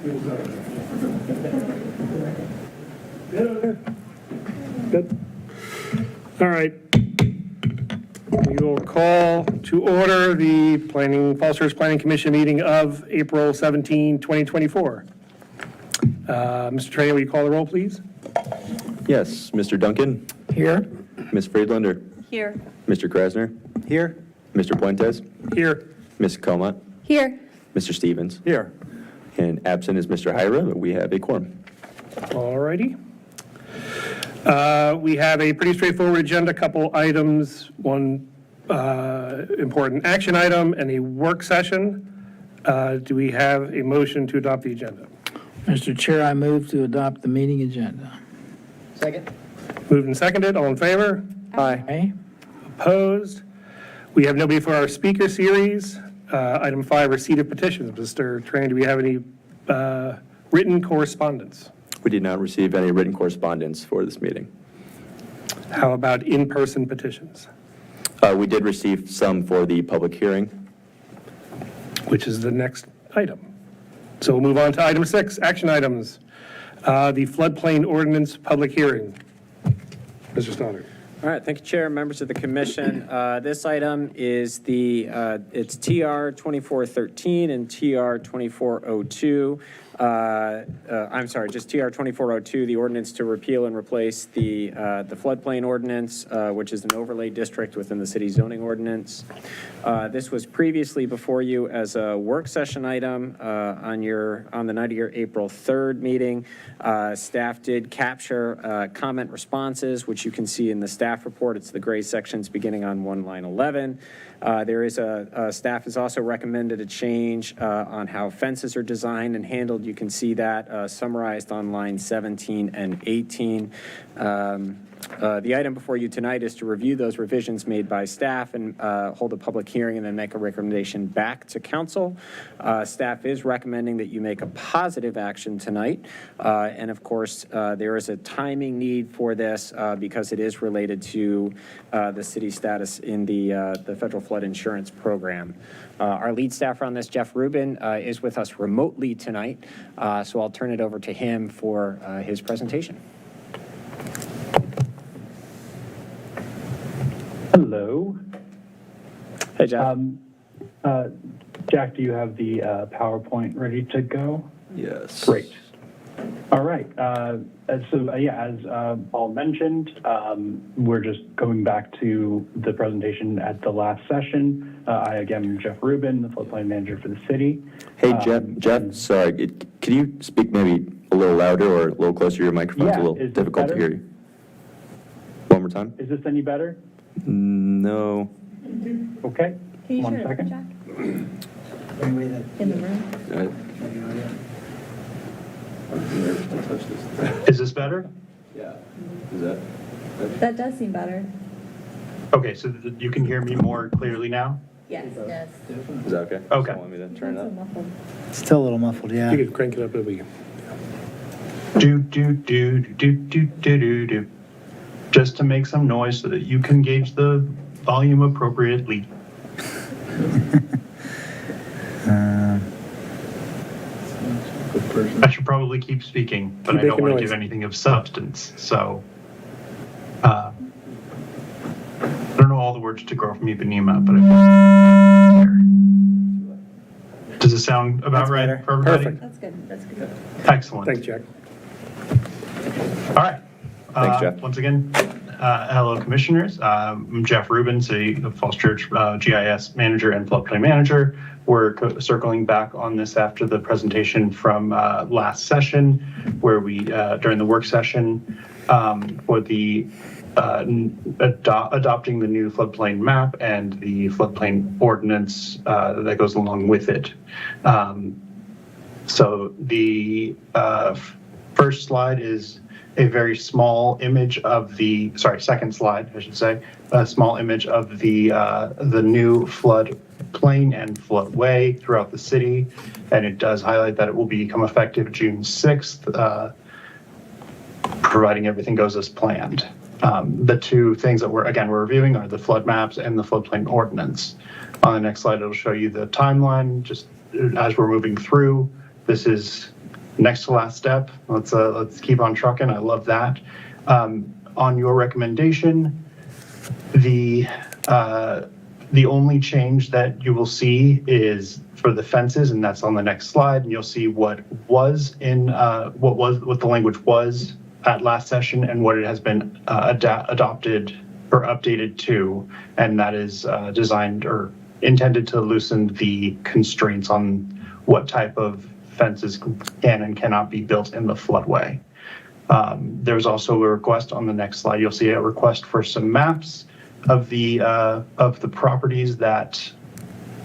Good. All right. We will call to order the Falls Church Planning Commission meeting of April 17, 2024. Mr. Trejo, will you call the roll, please? Yes, Mr. Duncan? Here. Ms. Friedlander? Here. Mr. Krasner? Here. Mr. Puentes? Here. Ms. Comat? Here. Mr. Stevens? Here. And absent is Mr. Hyra, but we have a quorum. All righty. We have a pretty straightforward agenda, couple items, one important action item and a work session. Do we have a motion to adopt the agenda? Mr. Chair, I move to adopt the meeting agenda. Second. Moved and seconded, all in favor? Aye. Opposed? We have nobody for our speaker series. Item 5, receipt of petitions. Mr. Tran, do we have any written correspondence? We did not receive any written correspondence for this meeting. How about in-person petitions, We did receive some for the public hearing. which is the next item? So we'll move on to item 6, action items. The floodplain ordinance public hearing. Mr. Stoddard. All right, thank you, Chair, members of the commission. This item is it's TR 2413 and TR 2402. I'm sorry, just TR 2402, the ordinance to repeal and replace the floodplain ordinance, which is an overlay district within the city zoning ordinance. This was previously before you as a work session item on the night of your April 3rd meeting. Staff did capture comment responses, which you can see in the staff report. It's the gray sections beginning on line 11. Staff has also recommended a change on how fences are designed and handled. You can see that summarized on line 17 and 18. The item before you tonight is to review those revisions made by staff and hold a public hearing and then make a recommendation back to council. Staff is recommending that you make a positive action tonight. And of course, there is a timing need for this because it is related to the city status in the federal flood insurance program. Our lead staffer on this, Jeff Rubin, is with us remotely tonight. So I'll turn it over to him for his presentation. Hello. Hey, Jeff. Jack, do you have the PowerPoint ready to go? Yes. Great. All right. As Paul mentioned, we're just going back to the presentation at the last session. I, again, am Jeff Rubin, the floodplain manager for the city. Hey, Jeff, sorry, can you speak maybe a little louder or a little closer to your microphone? It's a little difficult to hear you. One more time? Is this any better? No. Okay. Can you 1 share it, second. Jack? In the room? Is this better? Yeah. Is that? That does seem better. Okay, so you can hear me more clearly now? Yes. Yes. Is that okay? Okay. So want me to turn it up? Muffled. Still a little muffled, yeah. You could crank it up a bit. Do. Just to make some noise so that you can gauge the volume appropriately. I should probably keep speaking, but Keep I don't making want to noise. give anything of substance, so. I don't know all the words to grow from Ipanema, but does it sound about That's right better. for everybody? Perfect. That's good. That's good. Excellent. Thanks, Jack. All right. Thanks, Jeff. Once again, hello, commissioners. I'm Jeff Rubin, City of Falls Church GIS manager and floodplain manager. We're circling back on this after the presentation from last session, where we, during the work session, for the adopting the new floodplain map and the floodplain ordinance that goes along with it. So the first slide is a very small image of the, second slide, I should say, a small image of the new floodplain and floodway throughout the city. And it does highlight that it will become effective June 6th, providing everything goes as planned. The two things that we're reviewing are the flood maps and the floodplain ordinance. On the next slide, it'll show you the timeline, just as we're moving through. This is next to last step. Let's keep on trucking. I love that. On your recommendation, the only change that you will see is for the fences, and that's on the next slide. And you'll see what was in what the language was at last session and what it has been adopted or updated to, and that is designed or intended to loosen the constraints on what type of fences can and cannot be built in the floodway. There's also a request on the next slide. You'll see a request for some maps of the properties that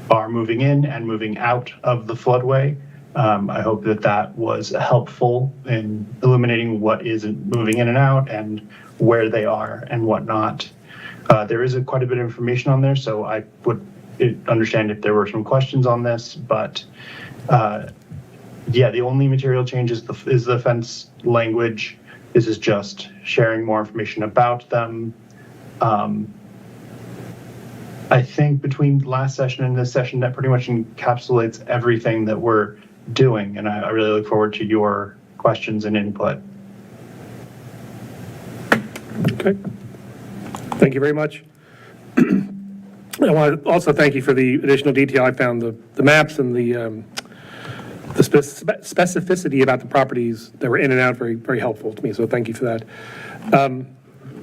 are moving in and moving out of the floodway. I hope that was helpful in illuminating what is moving in and out and where they are and whatnot. There is quite a bit of information on there, so I would understand if there were some questions on this, but yeah, the only material change is the fence language. This is just sharing more information about them. I think between last session and this session, that pretty much encapsulates everything that we're doing, and I really look forward to your questions and input. Okay. Thank you very much. I want to also thank you for the additional detail. I found the maps and the specificity about the properties that were in and out very, very helpful to me, so thank you for that.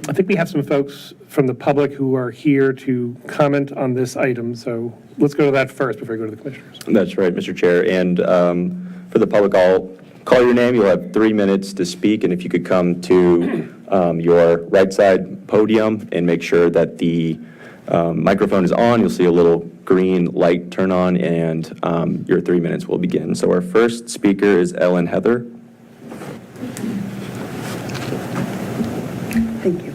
I think we have some folks from the public who are here to comment on this item, so let's go to that first before we go to the commissioners. That's right, Mr. Chair. And for the public, I'll call your name. You'll have 3 minutes to speak, and if you could come to your right side podium and make sure that the microphone is on, you'll see a little green light turn on, and your 3 minutes will begin. So our first speaker is Ellen Heather. Thank you.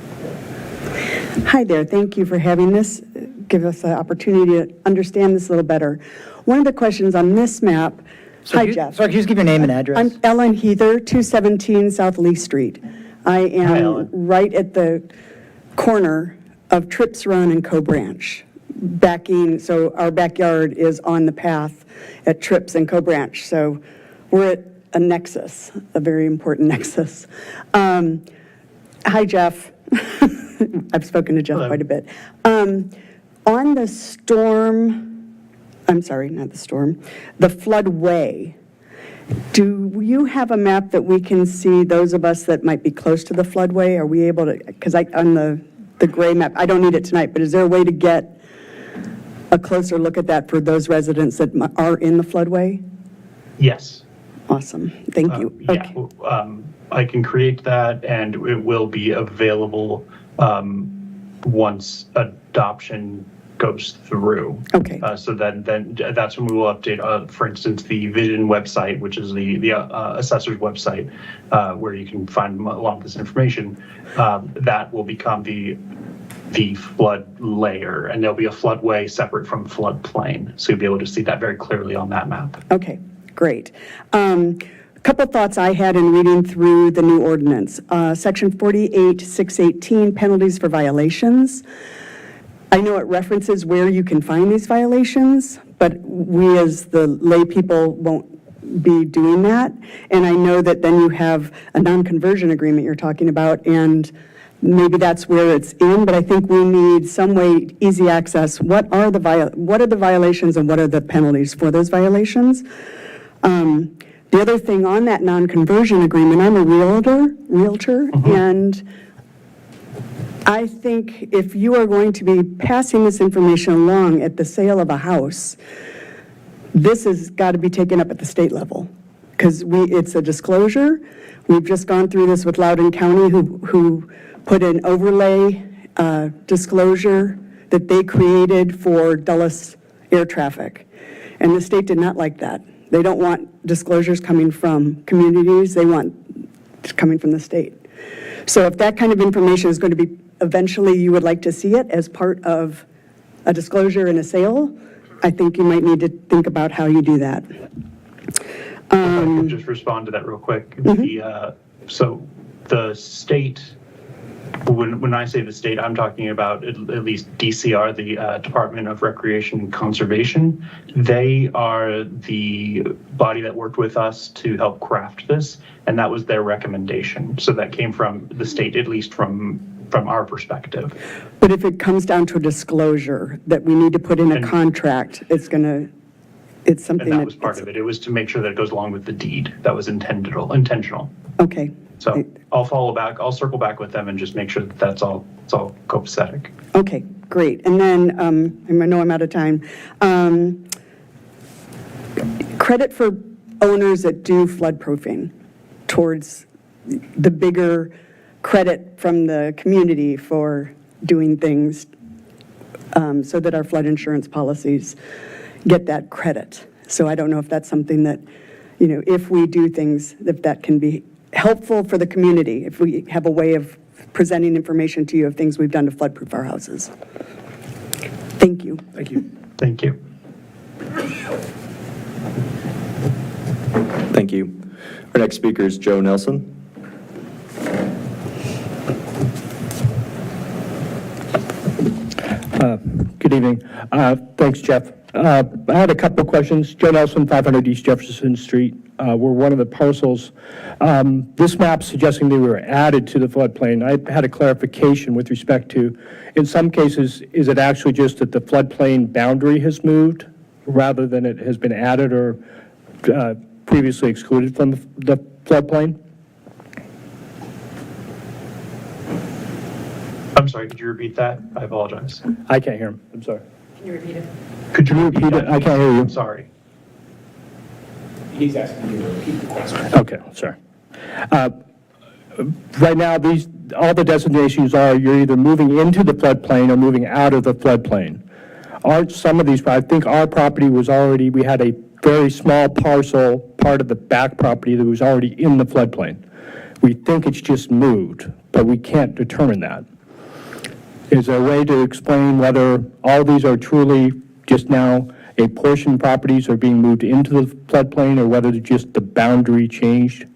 Hi there. Thank you for having this. Give us the opportunity to understand this a little better. One of the questions on this map. Hi, Jeff. Sorry, can you just give your name and address? I'm Ellen Heather, 217 South Lee Street. I am right at the corner of Trips Run and Co Branch. So our backyard is on the path at Trips and Co Branch. So we're at a nexus, a very important nexus. Hi, Jeff. I've spoken to Jeff Hello. quite a bit. On the storm, I'm sorry, not the storm, the floodway, do you have a map that we can see, those of us that might be close to the floodway? Are we able to, because on the gray map, I don't need it tonight, but is there a way to get a closer look at that for those residents that are in the floodway? Yes. Awesome. Thank you. Yeah, I can create that, and it will be available once adoption goes through. Okay. So then that's when we will update, for instance, the Vision website, which is the assessor's website, where you can find a lot of this information. That will become the flood layer, and there'll be a floodway separate from floodplain. So you'll be able to see that very clearly on that map. Okay, great. A couple thoughts I had in reading through the new ordinance. Section 48-618, penalties for violations. I know it references where you can find these violations, but we as the lay people won't be doing that. And I know that then you have a non-conversion agreement you're talking about, and maybe that's where it's in, but I think we need some way, easy access. What are the violations and what are the penalties for those violations? The other thing on that non-conversion agreement, I'm a realtor, and I think if you are going to be passing this information along at the sale of a house, this has got to be taken up at the state level, because it's a disclosure. We've just gone through this with Loudoun County, who put an overlay disclosure that they created for Dulles air traffic, and the state did not like that. They don't want disclosures coming from communities, they want it coming from the state. So if that kind of information is going to be, eventually you would like to see it as part of a disclosure in a sale, I think you might need to think about how you do that. If I could just respond to that real quick. So the state when I say the state, I'm talking about at least DCR, the Department of Recreation and Conservation. They are the body that worked with us to help craft this, and that was their recommendation. So that came from the state, at least from our perspective. But if it comes down to a disclosure that we need to put in a And- contract, it's something And that was that, part of it. It was to make sure that it goes along with the deed. That was intentional. okay. So I'll follow back, I'll circle back with them and just make sure that it's all copacetic. Okay, great. And then, I know I'm out of time. Credit for owners that do floodproofing towards the bigger credit from the community for doing things so that our flood insurance policies get that credit. So I don't know if that's something that, if we do things, if that can be helpful for the community, if we have a way of presenting information to you of things we've done to floodproof our houses. Thank you. Thank you. Thank you. Thank you. Our next speaker is Joe Nelson. Good evening. Thanks, Jeff. I had a couple of questions. Joe Nelson, 500 East Jefferson Street. We're one of the parcels. This map suggesting they were added to the floodplain. I had a clarification with respect to, in some cases, is it actually just that the floodplain boundary has moved rather than it has been added or previously excluded from the floodplain? I'm sorry, could you repeat that? I apologize. I can't hear him. I'm sorry. Could you repeat that? I can't hear you. I'm sorry. He's asking you to repeat the question. Okay, sorry. Right now, all the designations are you're either moving into the floodplain or moving out of the floodplain. Aren't some of these, I think our property was already, we had a very small parcel, part of the back property that was already in the floodplain. We think it's just moved, but we can't determine that. Is there a way to explain whether all these are truly just now a portion of properties are being moved into the floodplain, or whether just the boundary changed?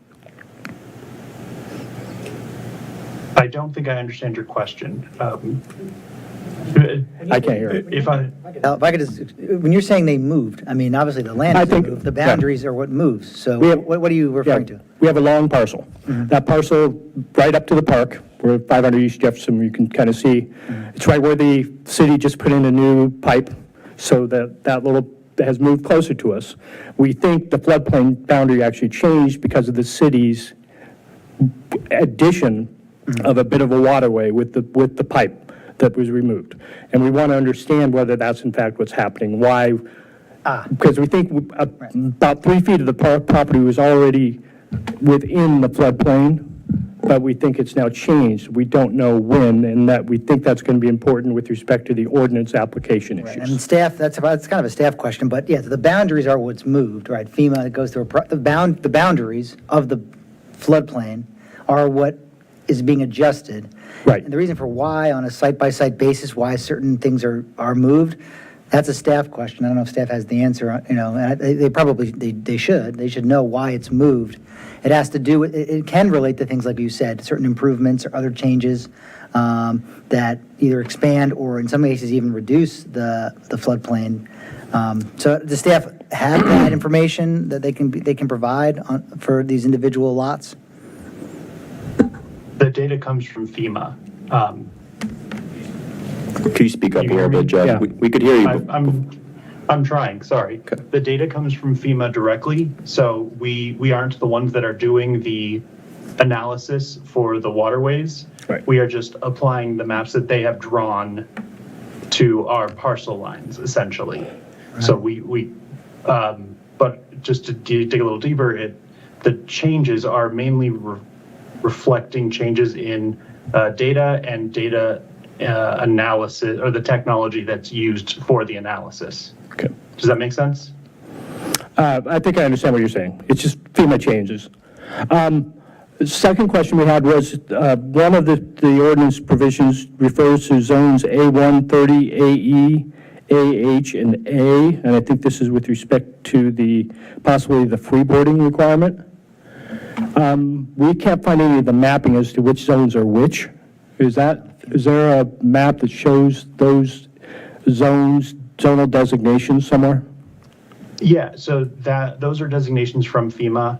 I don't think I understand your question. I can't hear it. If I, If I could just, when you're saying they moved, I mean, obviously the land I is think- moved, the boundaries are what moves. So We have- what are you referring to? We have a long parcel. That parcel right up to the park, we're 500 East Jefferson, you can kind of see. It's right where the city just put in a new pipe, so that little has moved closer to us. We think the floodplain boundary actually changed because of the city's addition of a bit of a waterway with the pipe that was removed. And we want to understand whether that's in fact what's happening, why. Because we think about 3 feet of the property was already within the floodplain, but we think it's now changed. We don't know when, and that we think that's going to be important with respect to the ordinance application Right, issues. and staff, that's kind of a staff question, but yeah, the boundaries are what's moved, right? FEMA goes through the boundaries of the floodplain are what is being adjusted. Right. And the reason for why, on a site-by-site basis, why certain things are moved, that's a staff question. I don't know if staff has the answer, and they probably, they should know why it's moved. It has to do with, it can relate to things like you said, certain improvements or other changes that either expand or in some cases even reduce the floodplain. So the staff have that information that they can provide for these individual lots? the data comes from FEMA. Could you speak up a You hear little bit, me? Jeff? Yeah. We could hear you. I'm trying, sorry. Okay. The data comes from FEMA directly, so we aren't the ones that are doing the analysis for the waterways. Right. We are just applying the maps that they have drawn to our parcel lines, essentially. So but just to dig a little deeper, the changes are mainly reflecting changes in data and data analysis, or the technology that's used for the analysis. Okay. Does that make sense? I think I understand what you're saying. It's just FEMA changes. The second question we had was, one of the ordinance provisions refers to zones A1, 30, AE, AH, and A, and I think this is with respect to possibly the freeboarding requirement. We can't find any of the mapping as to which zones are which. is there a map that shows those zones, zonal designations somewhere? Yeah, so those are designations from FEMA,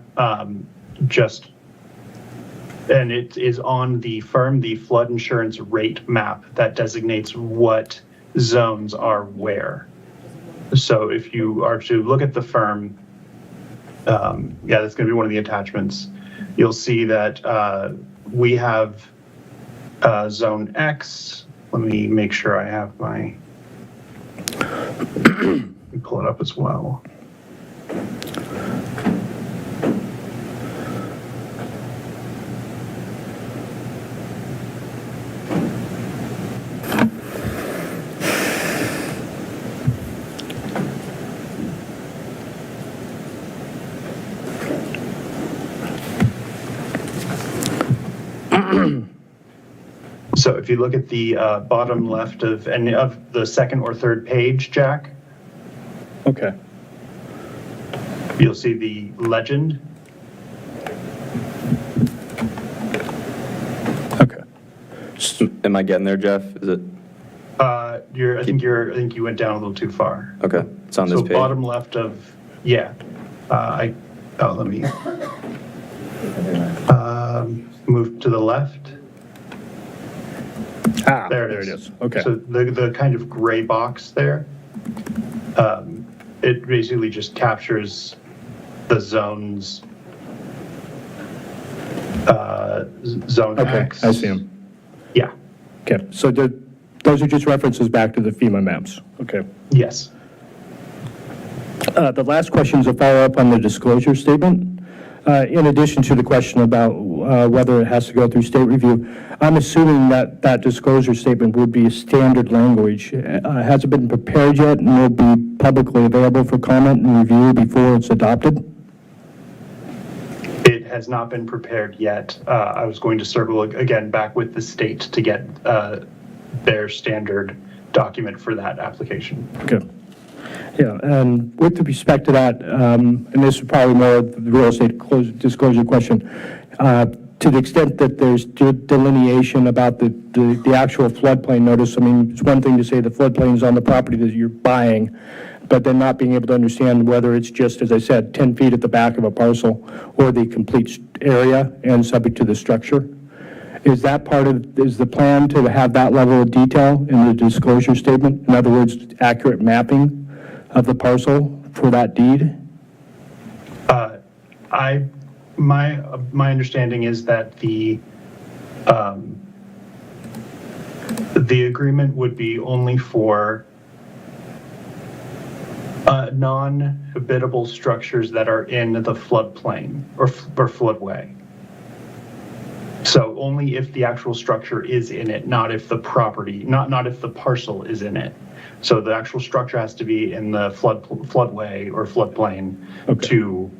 and it is on the flood insurance rate map that designates what zones are where. So if you are to look at the firm, yeah, that's going to be one of the attachments. You'll see that we have Zone X. Let me make sure I have my, let me pull it up as well. So if you look at the bottom left of any of the second or third page, Jack, Okay. you'll see the legend. Okay. Am I getting there, Jeff? Is it? I think you went down a little too far. Okay, it's on this So page. bottom left of, yeah. Let me move to the left. Ah, There it is. Okay. So the kind of gray box there, it basically just captures the zones, zone Okay, X. I see them. Yeah, Okay, so those are just references back to the FEMA maps. Okay. yes. The last question is a follow-up on the disclosure statement. In addition to the question about whether it has to go through state review, I'm assuming that that disclosure statement would be standard language. Has it been prepared yet and will be publicly available for comment and review before it's adopted? It has not been prepared yet. I was going to circle again back with the state to get their standard document for that application. Okay. Yeah, and with respect to that, and this is probably more of the real estate disclosure question, to the extent that there's delineation about the actual floodplain notice, I mean, it's one thing to say the floodplain is on the property that you're buying, but then not being able to understand whether it's just, as I said, 10 feet at the back of a parcel or the complete area and subject to the structure. Is the plan to have that level of detail in the disclosure statement? In other words, accurate mapping of the parcel for that deed? My understanding is that the agreement would be only for non-habitable structures that are in the floodplain or floodway. So only if the actual structure is in it, not if the property, not if the parcel is in it. So the actual structure has to be in the floodway or floodplain to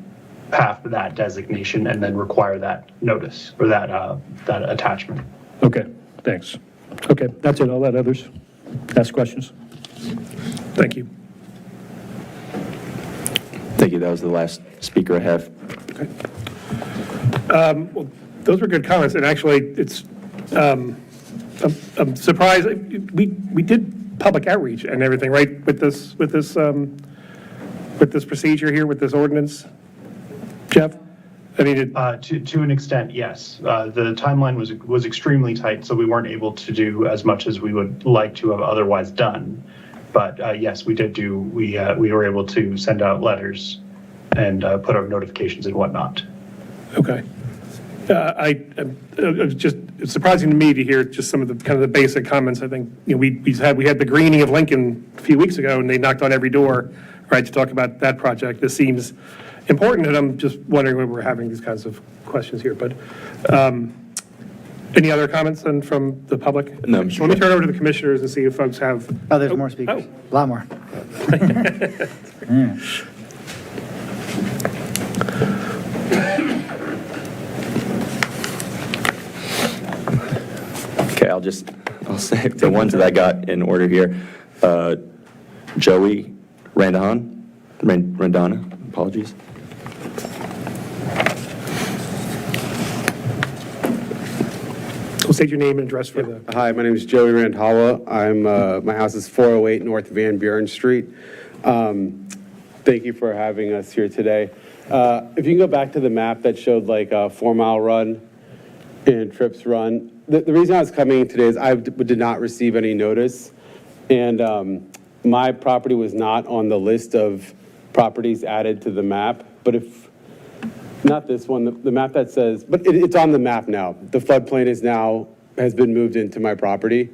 have that designation and then require that notice or that attachment. Okay, thanks. Okay, that's it. I'll let others ask questions. Thank you. Thank you. That was the last speaker I have. Well, those were good comments, and actually, it's, I'm surprised, we did public outreach and everything, right, with this procedure here, with this ordinance, Jeff? I mean, To an extent, yes. The timeline was extremely tight, so we weren't able to do as much as we would like to have otherwise done. But yes, we did do, we were able to send out letters and put out notifications and whatnot. Okay. It's just, it's surprising to me to hear just some of the kind of the basic comments. I think, you know, we had the greening of Lincoln a few weeks ago, and they knocked on every door, right, to talk about that project. This seems important, and I'm just wondering when we're having these kinds of questions here. But any other comments then from the public? No, So let me turn it over to the commissioners and see if folks have. Oh, there's more speakers. A lot more. Yeah. Okay, I'll say the ones that I got in order here. Joey Randana, apologies. state your name and address for the, Hi, my name is Joey Randhawa. My house is 408 North Van Buren Street. Thank you for having us here today. If you can go back to the map that showed like a 4-mile run and trips run, the reason I was coming today is I did not receive any notice, and my property was not on the list of properties added to the map, but if, not this one, the map that says, but it's on the map now. The floodplain has been moved into my property.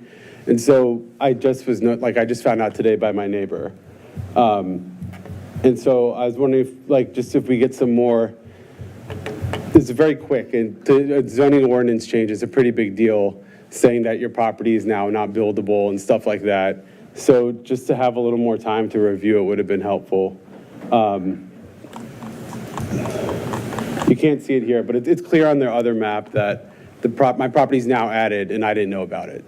And so I just I just found out today by my neighbor. And so I was wondering if we get some more, it's very quick, and a zoning ordinance change is a pretty big deal, saying that your property is now not buildable and stuff like that. So just to have a little more time to review it would have been helpful. You can't see it here, but it's clear on their other map that my property is now added, and I didn't know about it.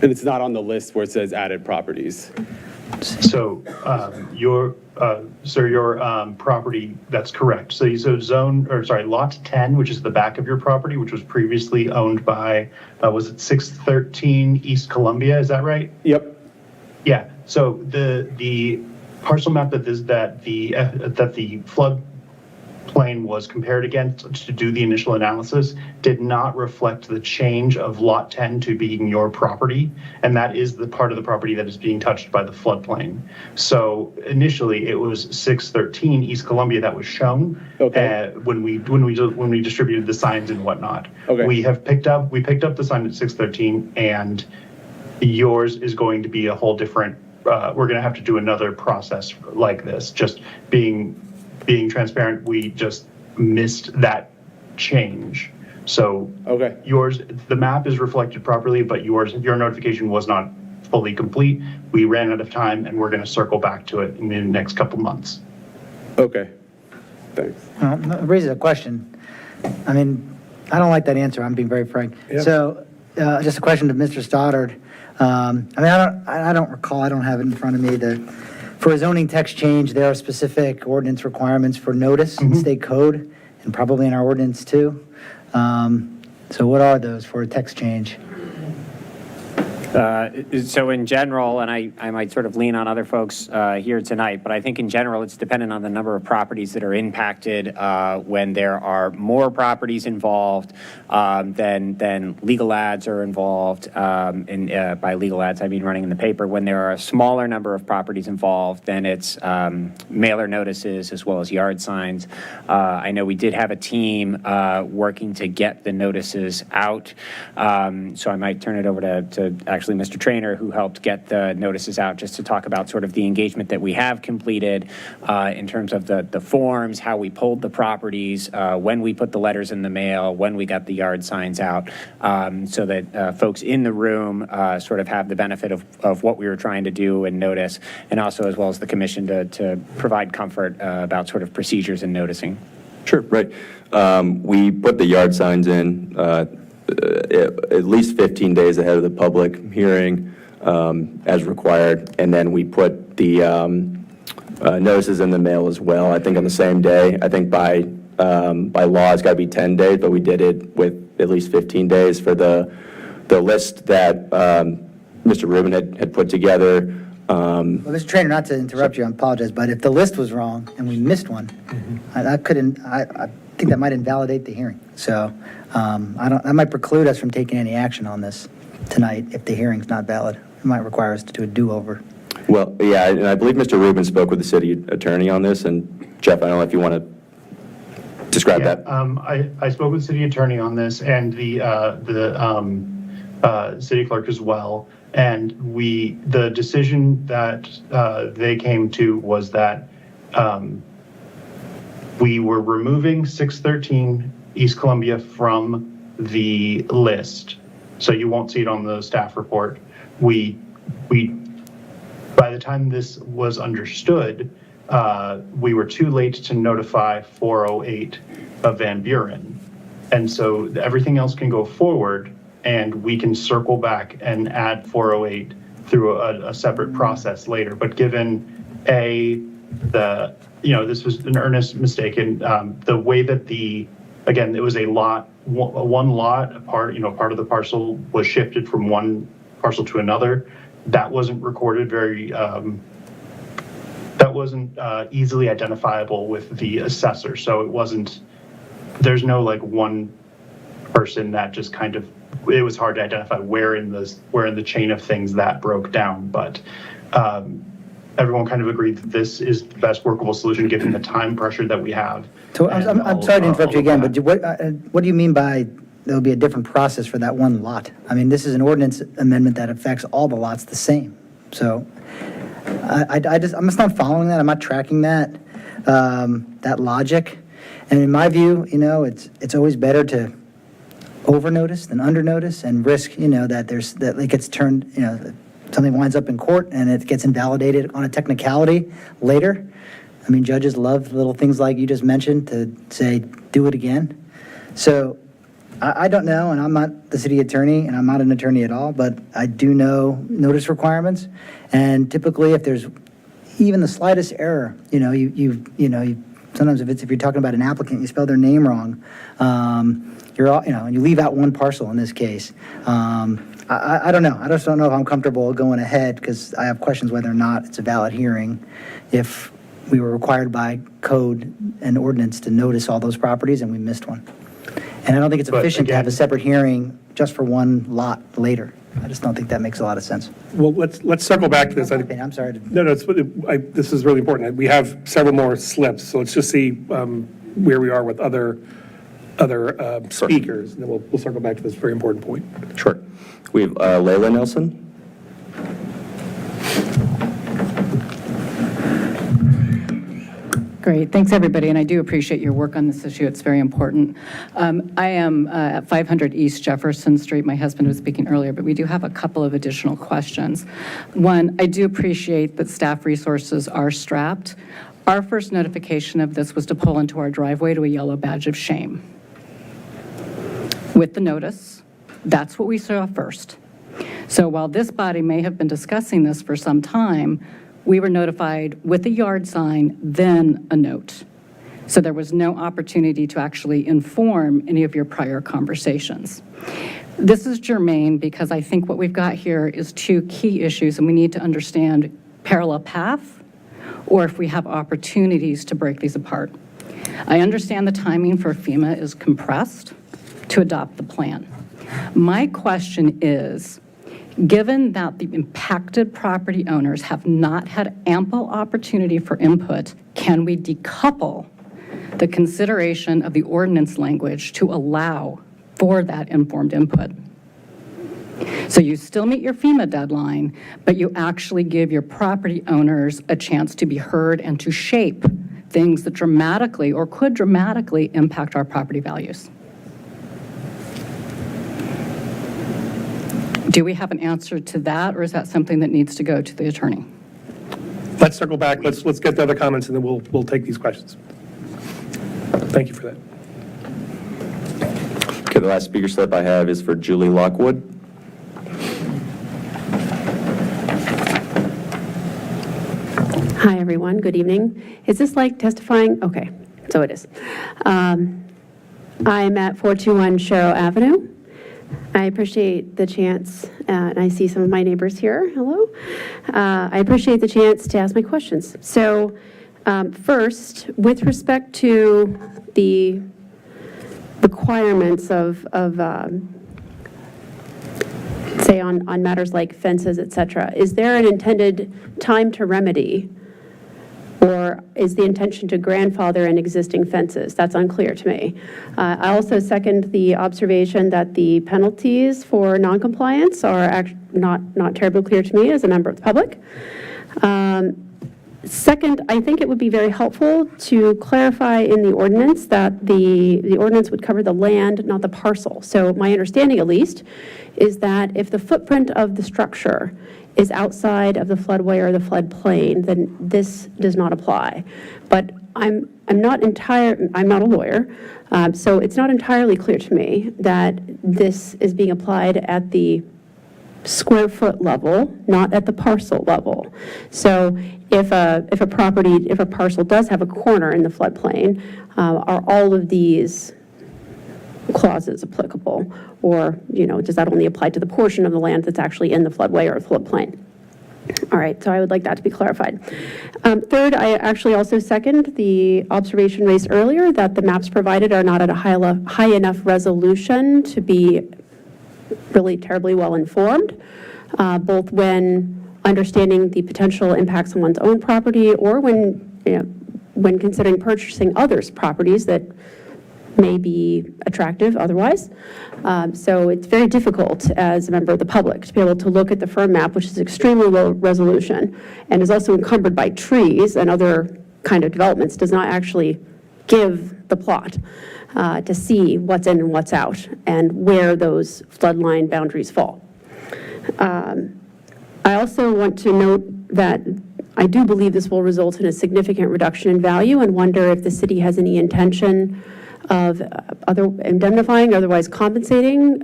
And it's not on the list where it says added properties. So, your property, that's correct. So lot 10, which is the back of your property, which was previously owned by, was it 613 East Columbia, is that right? Yep. Yeah, so the parcel map that the flood plain was compared against to do the initial analysis did not reflect the change of lot 10 to being your property, and that is the part of the property that is being touched by the floodplain. So initially it was 613 East Columbia that was shown. Okay. When we distributed the signs and whatnot. Okay. We picked up the sign at 613, and yours is going to be a whole different, we're going to have to do another process like this. Just being transparent, we just missed that change. So Okay. the map is reflected properly, but your notification was not fully complete. We ran out of time, and we're going to circle back to it in the next couple months. Okay. Thanks. It raises a question. I mean, I don't like that answer. I'm being very frank. Yeah. So, just a question to Mr. Stoddard. I don't recall, I don't have it in front of me, for a zoning text change, there are specific ordinance requirements for notice in state code, and probably in our ordinance too. So what are those for a text change? So in general, and I might sort of lean on other folks here tonight, but I think in general, it's dependent on the number of properties that are impacted. When there are more properties involved, then legal ads are involved. And by legal ads, I mean running in the paper. When there are a smaller number of properties involved, then it's mailer notices as well as yard signs. I know we did have a team working to get the notices out. So I might turn it over to actually Mr. Trainer, who helped get the notices out, just to talk about sort of the engagement that we have completed in terms of the forms, how we pulled the properties, when we put the letters in the mail, when we got the yard signs out, so that folks in the room sort of have the benefit of what we were trying to do and notice, and also as well as the commission to provide comfort about sort of procedures and noticing. Sure, right. We put the yard signs in at least 15 days ahead of the public hearing as required, and then we put the notices in the mail as well, I think on the same day. I think by law it's got to be 10 days, but we did it with at least 15 days for the list that Mr. Rubin had put together. Well, Mr. Trainer, not to interrupt you, I apologize, but if the list was wrong and we missed one, I think that might invalidate the hearing. So that might preclude us from taking any action on this tonight if the hearing's not valid. It might require us to do a do-over. Well, yeah, and I believe Mr. Rubin spoke with the city attorney on this, and Jeff, I don't know if you want to describe that. I spoke with the city attorney on this, and the city clerk as well. And the decision that they came to was that we were removing 613 East Columbia from the list. So you won't see it on the staff report. We by the time this was understood, we were too late to notify 408 of Van Buren. And so everything else can go forward, and we can circle back and add 408 through a separate process later. But given this was an earnest mistake, and the way that the again, it was a lot, one lot, a part, part of the parcel was shifted from one parcel to another. That wasn't recorded that wasn't easily identifiable with the assessor. So it wasn't, there's no like one person that just kind of, it was hard to identify where in the chain of things that broke down. But everyone kind of agreed that this is the best workable solution given the time pressure that we have. So And I'm sorry to interrupt you again, all of but that. what do you mean by there'll be a different process for that one lot? I mean, this is an ordinance amendment that affects all the lots the same. So I'm just not following that. I'm not tracking that, that logic. And in my view, it's always better to over-notice than under-notice and risk, that it gets turned, something winds up in court and it gets invalidated on a technicality later. I mean, judges love little things like you just mentioned to say, do it again. So I don't know, and I'm not the city attorney, and I'm not an attorney at all, but I do know notice requirements. And typically, if there's even the slightest error, sometimes if you're talking about an applicant, you spell their name wrong, you leave out one parcel in this case. I don't know. I just don't know if I'm comfortable going ahead because I have questions whether or not it's a valid hearing if we were required by code and ordinance to notice all those properties and we missed one. And I don't think it's But efficient to have a again- separate hearing just for one lot later. I just don't think that makes a lot of sense. Well, let's circle back to this. I'm sorry to. No, this is really important. We have several more slips, so let's just see where we are with other speakers, and then we'll circle back to this very important point. Sure. We have Layla Nelson. Great, thanks, everybody, and I do appreciate your work on this issue. It's very important. I am at 500 East Jefferson Street. My husband was speaking earlier, but we do have a couple of additional questions. One, I do appreciate that staff resources are strapped. Our first notification of this was to pull into our driveway to a yellow badge of shame. With the notice, that's what we saw first. So while this body may have been discussing this for some time, we were notified with a yard sign, then a note. So there was no opportunity to actually inform any of your prior conversations. This is germane because I think what we've got here is two key issues, and we need to understand parallel path or if we have opportunities to break these apart. I understand the timing for FEMA is compressed to adopt the plan. My question is, given that the impacted property owners have not had ample opportunity for input, can we decouple the consideration of the ordinance language to allow for that informed input? So you still meet your FEMA deadline, but you actually give your property owners a chance to be heard and to shape things that dramatically or could dramatically impact our property values. Do we have an answer to that, or is that something that needs to go to the attorney? Let's circle back. Let's get the other comments, and then we'll take these questions. Thank you for that. Okay, the last speaker slip I have is for Julie Lockwood. Hi, everyone. Good evening. Is this like testifying? Okay, so it is. I'm at 421 Sharrow Avenue. I appreciate the chance, and I see some of my neighbors here. Hello. I appreciate the chance to ask my questions. So first, with respect to the requirements of say on matters like fences, et cetera, is there an intended time to remedy, or is the intention to grandfather in existing fences? That's unclear to me. I also second the observation that the penalties for noncompliance are not terribly clear to me as a member of the public. Second, I think it would be very helpful to clarify in the ordinance that the ordinance would cover the land, not the parcel. So my understanding, at least, is that if the footprint of the structure is outside of the floodway or the floodplain, then this does not apply. But I'm not a lawyer, so it's not entirely clear to me that this is being applied at the square foot level, not at the parcel level. So if a parcel does have a corner in the floodplain, are all of these clauses applicable? Or, does that only apply to the portion of the land that's actually in the floodway or floodplain? All right, so I would like that to be clarified. Third, I actually also second the observation raised earlier that the maps provided are not at a high enough resolution to be really terribly well informed, both when understanding the potential impacts on one's own property or when considering purchasing others' properties that may be attractive otherwise. So it's very difficult as a member of the public to be able to look at the firm map, which is extremely low resolution and is also encumbered by trees and other kind of developments, does not actually give the plot to see what's in and what's out and where those floodline boundaries fall. I also want to note that I do believe this will result in a significant reduction in value and wonder if the city has any intention of indemnifying, otherwise compensating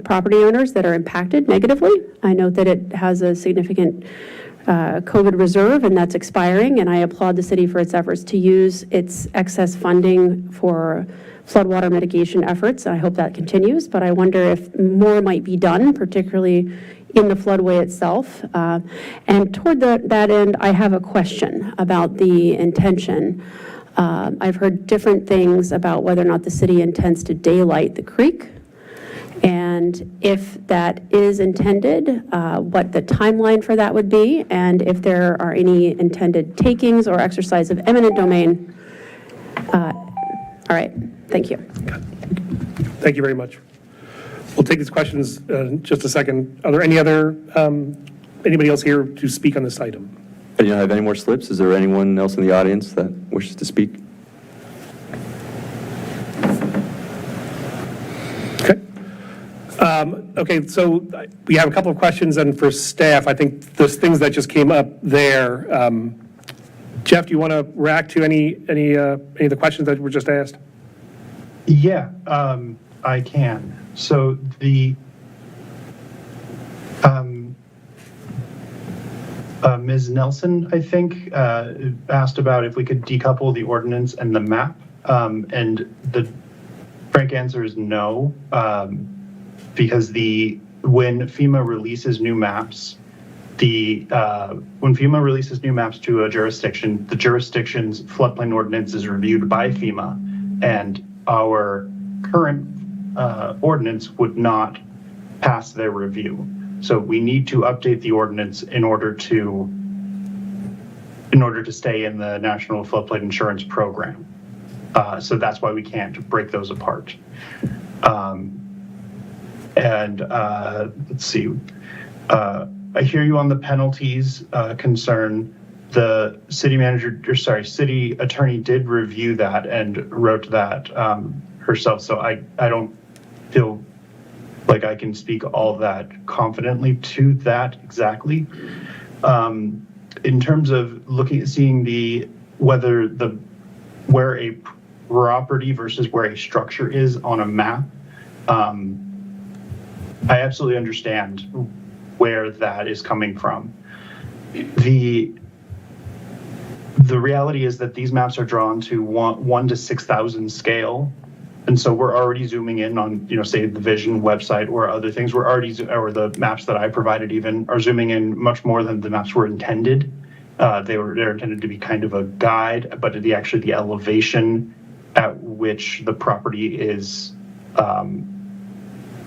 property owners that are impacted negatively. I note that it has a significant COVID reserve, and that's expiring, and I applaud the city for its efforts to use its excess funding for floodwater mitigation efforts. I hope that continues, but I wonder if more might be done, particularly in the floodway itself. And toward that end, I have a question about the intention. I've heard different things about whether or not the city intends to daylight the creek. And if that is intended, what the timeline for that would be, and if there are any intended takings or exercise of eminent domain. All right, thank you. Thank you very much. We'll take these questions in just a second. Are there any other, anybody else here to speak on this item? I don't have any more slips. Is there anyone else in the audience that wishes to speak? Okay. Okay, so we have a couple of questions, and for staff, I think those things that just came up there. Jeff, do you want to react to any of the questions that were just asked? Yeah, I can. So the Ms. Nelson, I think, asked about if we could decouple the ordinance and the map, and the frank answer is no, because when FEMA releases new maps, when FEMA releases new maps to a jurisdiction, the jurisdiction's floodplain ordinance is reviewed by FEMA, and our current ordinance would not pass their review. So we need to update the ordinance in order to stay in the National Floodplain Insurance Program. So that's why we can't break those apart. Let's see. I hear you on the penalties concern. The city attorney did review that and wrote that herself. So I don't feel like I can speak all that confidently to that exactly. In terms of seeing where a property versus where a structure is on a map, I absolutely understand where that is coming from. The reality is that these maps are drawn to 1 to 6,000 scale. And so we're already zooming in on, say the Vision website or other things. Or the maps that I provided even are zooming in much more than the maps were intended. They're intended to be kind of a guide, but the elevation at which the property is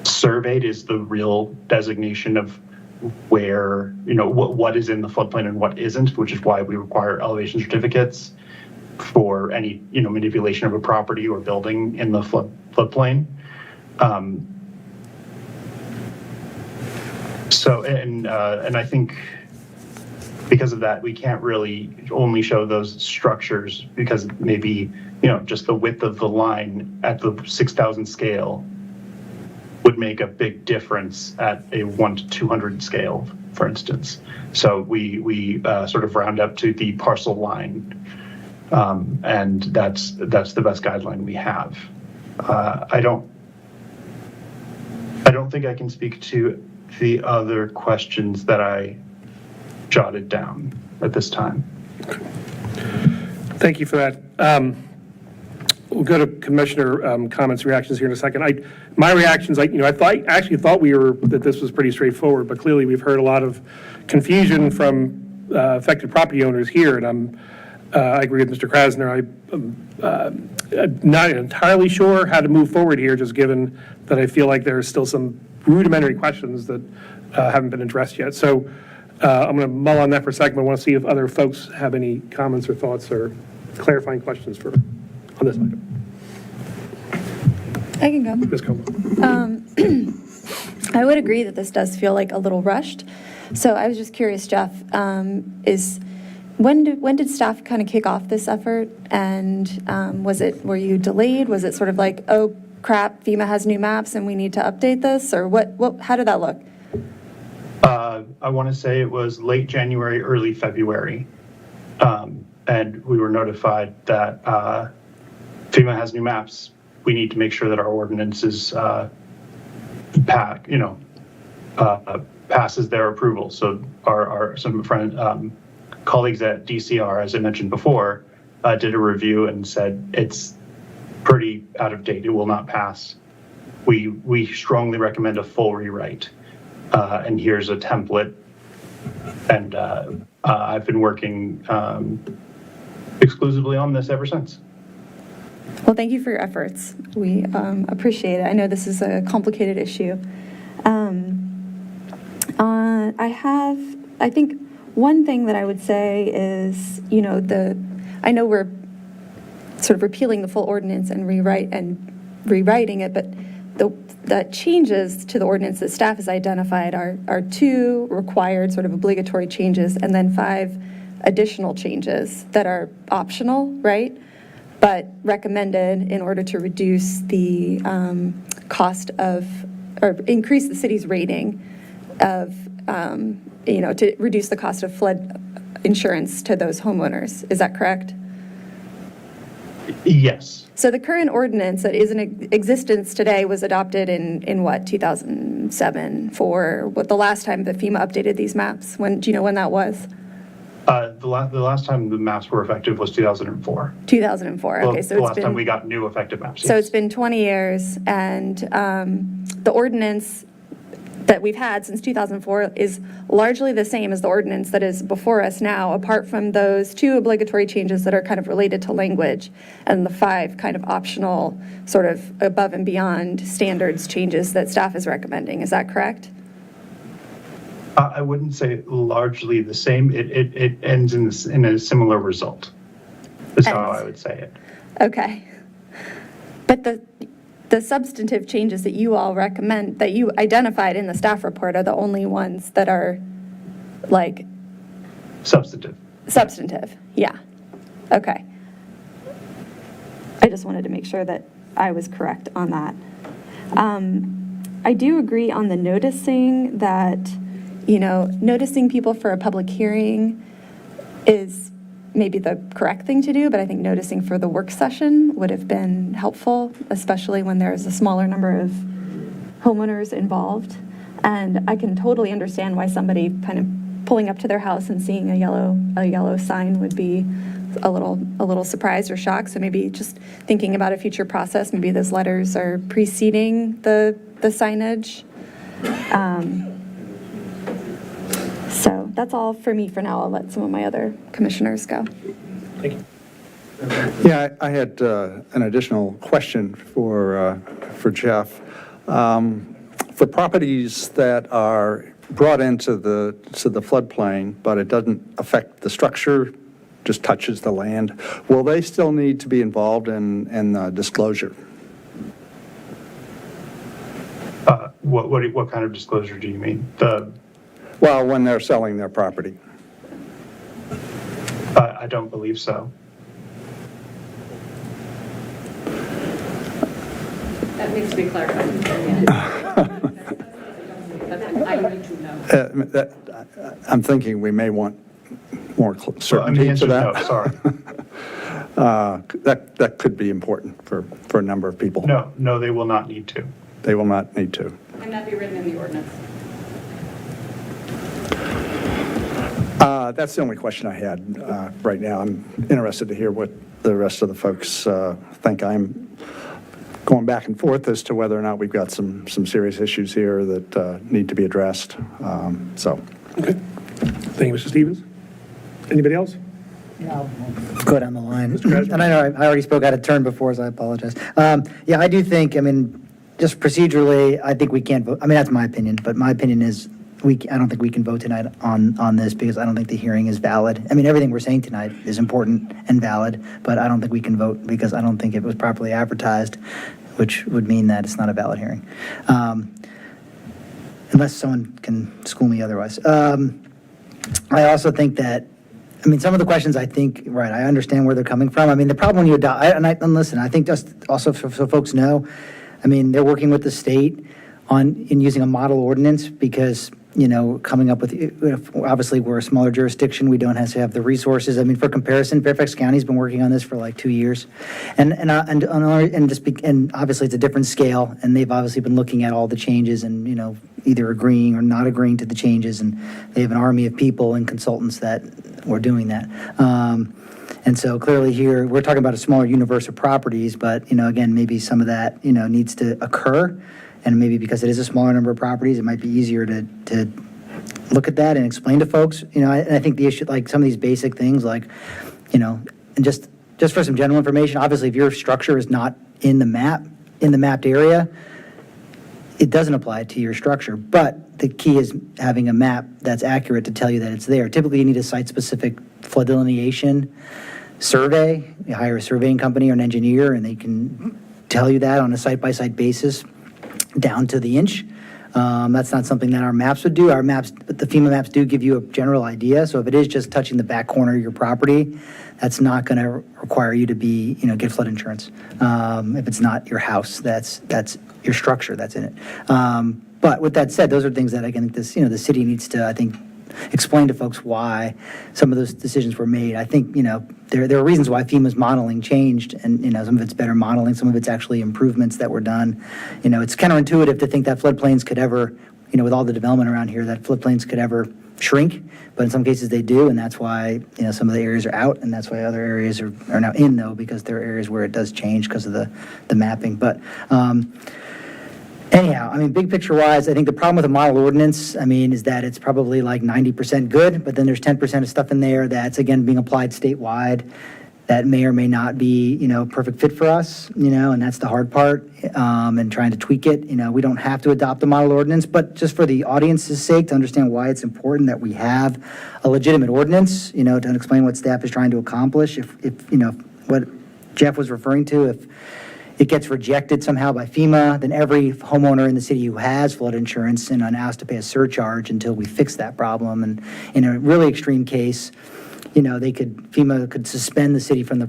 surveyed is the real designation of where, what is in the floodplain and what isn't, which is why we require elevation certificates for any, manipulation of a property or building in the floodplain. And I think because of that, we can't really only show those structures because maybe, just the width of the line at the 6,000 scale would make a big difference at a 1 to 200 scale, for instance. So we sort of round up to the parcel line. And that's the best guideline we have. I don't think I can speak to the other questions that I jotted down at this time. Thank you for that. we'll go to commissioner comments, reactions here in a second. My reactions, I actually thought that this was pretty straightforward, but clearly we've heard a lot of confusion from affected property owners here, and I agree with Mr. Krasner. I'm not entirely sure how to move forward here, just given that I feel like there's still some rudimentary questions that haven't been addressed yet. So I'm going to mull on that for a second. I want to see if other folks have any comments or thoughts or clarifying questions on this item. I can go. Ms. Como. I would agree that this does feel like a little rushed. So I was just curious, Jeff, when did staff kind of kick off this effort? And were you delayed? Was it sort of like, oh crap, FEMA has new maps and we need to update this? Or how did that look? I want to say it was late January, early February. And we were notified that FEMA has new maps. We need to make sure that our ordinances passes their approval. So some colleagues at DCR, as I mentioned before, did a review and said it's pretty out of date. It will not pass. We strongly recommend a full rewrite. And here's a template. And I've been working exclusively on this ever since. Well, thank you for your efforts. We appreciate it. I know this is a complicated issue. I think one thing that I would say is, I know we're sort of repealing the full ordinance and rewriting it, but the changes to the ordinance that staff has identified are 2 required sort of obligatory changes and then 5 additional changes that are optional, right? But recommended in order to reduce the cost of, or increase the city's rating of, to reduce the cost of flood insurance to those homeowners. Is that correct? Yes. So the current ordinance that is in existence today was adopted in what, 2007 for what the last time that FEMA updated these maps? Do you know when that was? The last time the maps were effective was 2004. 2004. Okay, so the it's last time we got new effective maps. So Yes. it's been 20 years, and the ordinance that we've had since 2004 is largely the same as the ordinance that is before us now, apart from those 2 obligatory changes that are kind of related to language and the 5 kind of optional sort of above and beyond standards changes that staff is recommending. Is that correct? I wouldn't say largely the same. It ends in a similar result. Is how I would say it. Okay. But the substantive changes that you all recommend, that you identified in the staff report, are the only ones that are like Substantive. Yeah. Okay. I just wanted to make sure that I was correct on that. I do agree on the noticing that, noticing people for a public hearing is maybe the correct thing to do, but I think noticing for the work session would have been helpful, especially when there's a smaller number of homeowners involved. And I can totally understand why somebody kind of pulling up to their house and seeing a yellow sign would be a little surprised or shocked. So maybe just thinking about a future process, maybe those letters are preceding the signage. So that's all for me for now. I'll let some of my other commissioners go. Thank you. Yeah, I had an additional question for Jeff. For properties that are brought into the floodplain, but it doesn't affect the structure, just touches the land, will they still need to be involved in disclosure? What kind of disclosure do you mean? Well, when they're selling their property. I don't believe so. That needs to be clarified. I need to know. I'm thinking we may want more The certainty answer to is that. no, sorry. That could be important for a number of people. No, they will not need to. They will not need to. Can that be written in the ordinance? That's the only question I had right now. I'm interested to hear what the rest of the folks think I'm going back and forth as to whether or not we've got some serious issues here that need to be addressed. So. Okay. Thank you, Mr. Stevens. Anybody else? Go down the line. And I know I already spoke out of turn before, so I apologize. Yeah, I do think, I mean, just procedurally, I think we can't vote. I mean, that's my opinion, but my opinion is I don't think we can vote tonight on this because I don't think the hearing is valid. I mean, everything we're saying tonight is important and valid, but I don't think we can vote because I don't think it was properly advertised, which would mean that it's not a valid hearing. Unless someone can school me otherwise. I also think that, I mean, some of the questions I think, right, I understand where they're coming from. I mean, the problem when you adopt, and listen, I think just also so folks know, I mean, they're working with the state in using a model ordinance because, you know, coming up with, obviously, we're a smaller jurisdiction. We don't have to have the resources. I mean, for comparison, Fairfax County's been working on this for like 2 years. And obviously, it's a different scale, and they've obviously been looking at all the changes and, you know, either agreeing or not agreeing to the changes. And they have an army of people and consultants that were doing that. And so clearly here, we're talking about a smaller universe of properties, but, you know, again, maybe some of that, you know, needs to occur. And maybe because it is a smaller number of properties, it might be easier to look at that and explain to folks, you know, and I think the issue, like some of these basic things, like, you know, and just for some general information, obviously, if your structure is not in the mapped area, it doesn't apply to your structure. But the key is having a map that's accurate to tell you that it's there. Typically, you need a site-specific flood delineation survey. You hire a surveying company or an engineer, and they can tell you that on a site-by-site basis, down to the inch. That's not something that our maps would do. Our maps, but the FEMA maps do give you a general idea. So if it is just touching the back corner of your property, that's not going to require you to be, you know, get flood insurance. If it's not your house, that's your structure that's in it. But with that said, those are things that, again, this, you know, the city needs to, I think, explain to folks why some of those decisions were made. I think, you know, there are reasons why FEMA's modeling changed, and, you know, some of it's better modeling, some of it's actually improvements that were done. You know, it's counterintuitive to think that floodplains could ever, you know, with all the development around here, that floodplains could ever shrink, but in some cases they do, and that's why, you know, some of the areas are out, and that's why other areas are now in, though, because there are areas where it does change because of the mapping. But anyhow, I mean, big picture wise, I think the problem with a model ordinance, I mean, is that it's probably like 90% good, but then there's 10% of stuff in there that's, again, being applied statewide that may or may not be, you know, perfect fit for us, you know, and that's the hard part, and trying to tweak it. You know, we don't have to adopt the model ordinance, but just for the audience's sake, to understand why it's important that we have a legitimate ordinance, you know, to explain what staff is trying to accomplish. If you know, what Jeff was referring to, if it gets rejected somehow by FEMA, then every homeowner in the city who has flood insurance is asked to pay a surcharge until we fix that problem. And in a really extreme case, you know, FEMA could suspend the city from the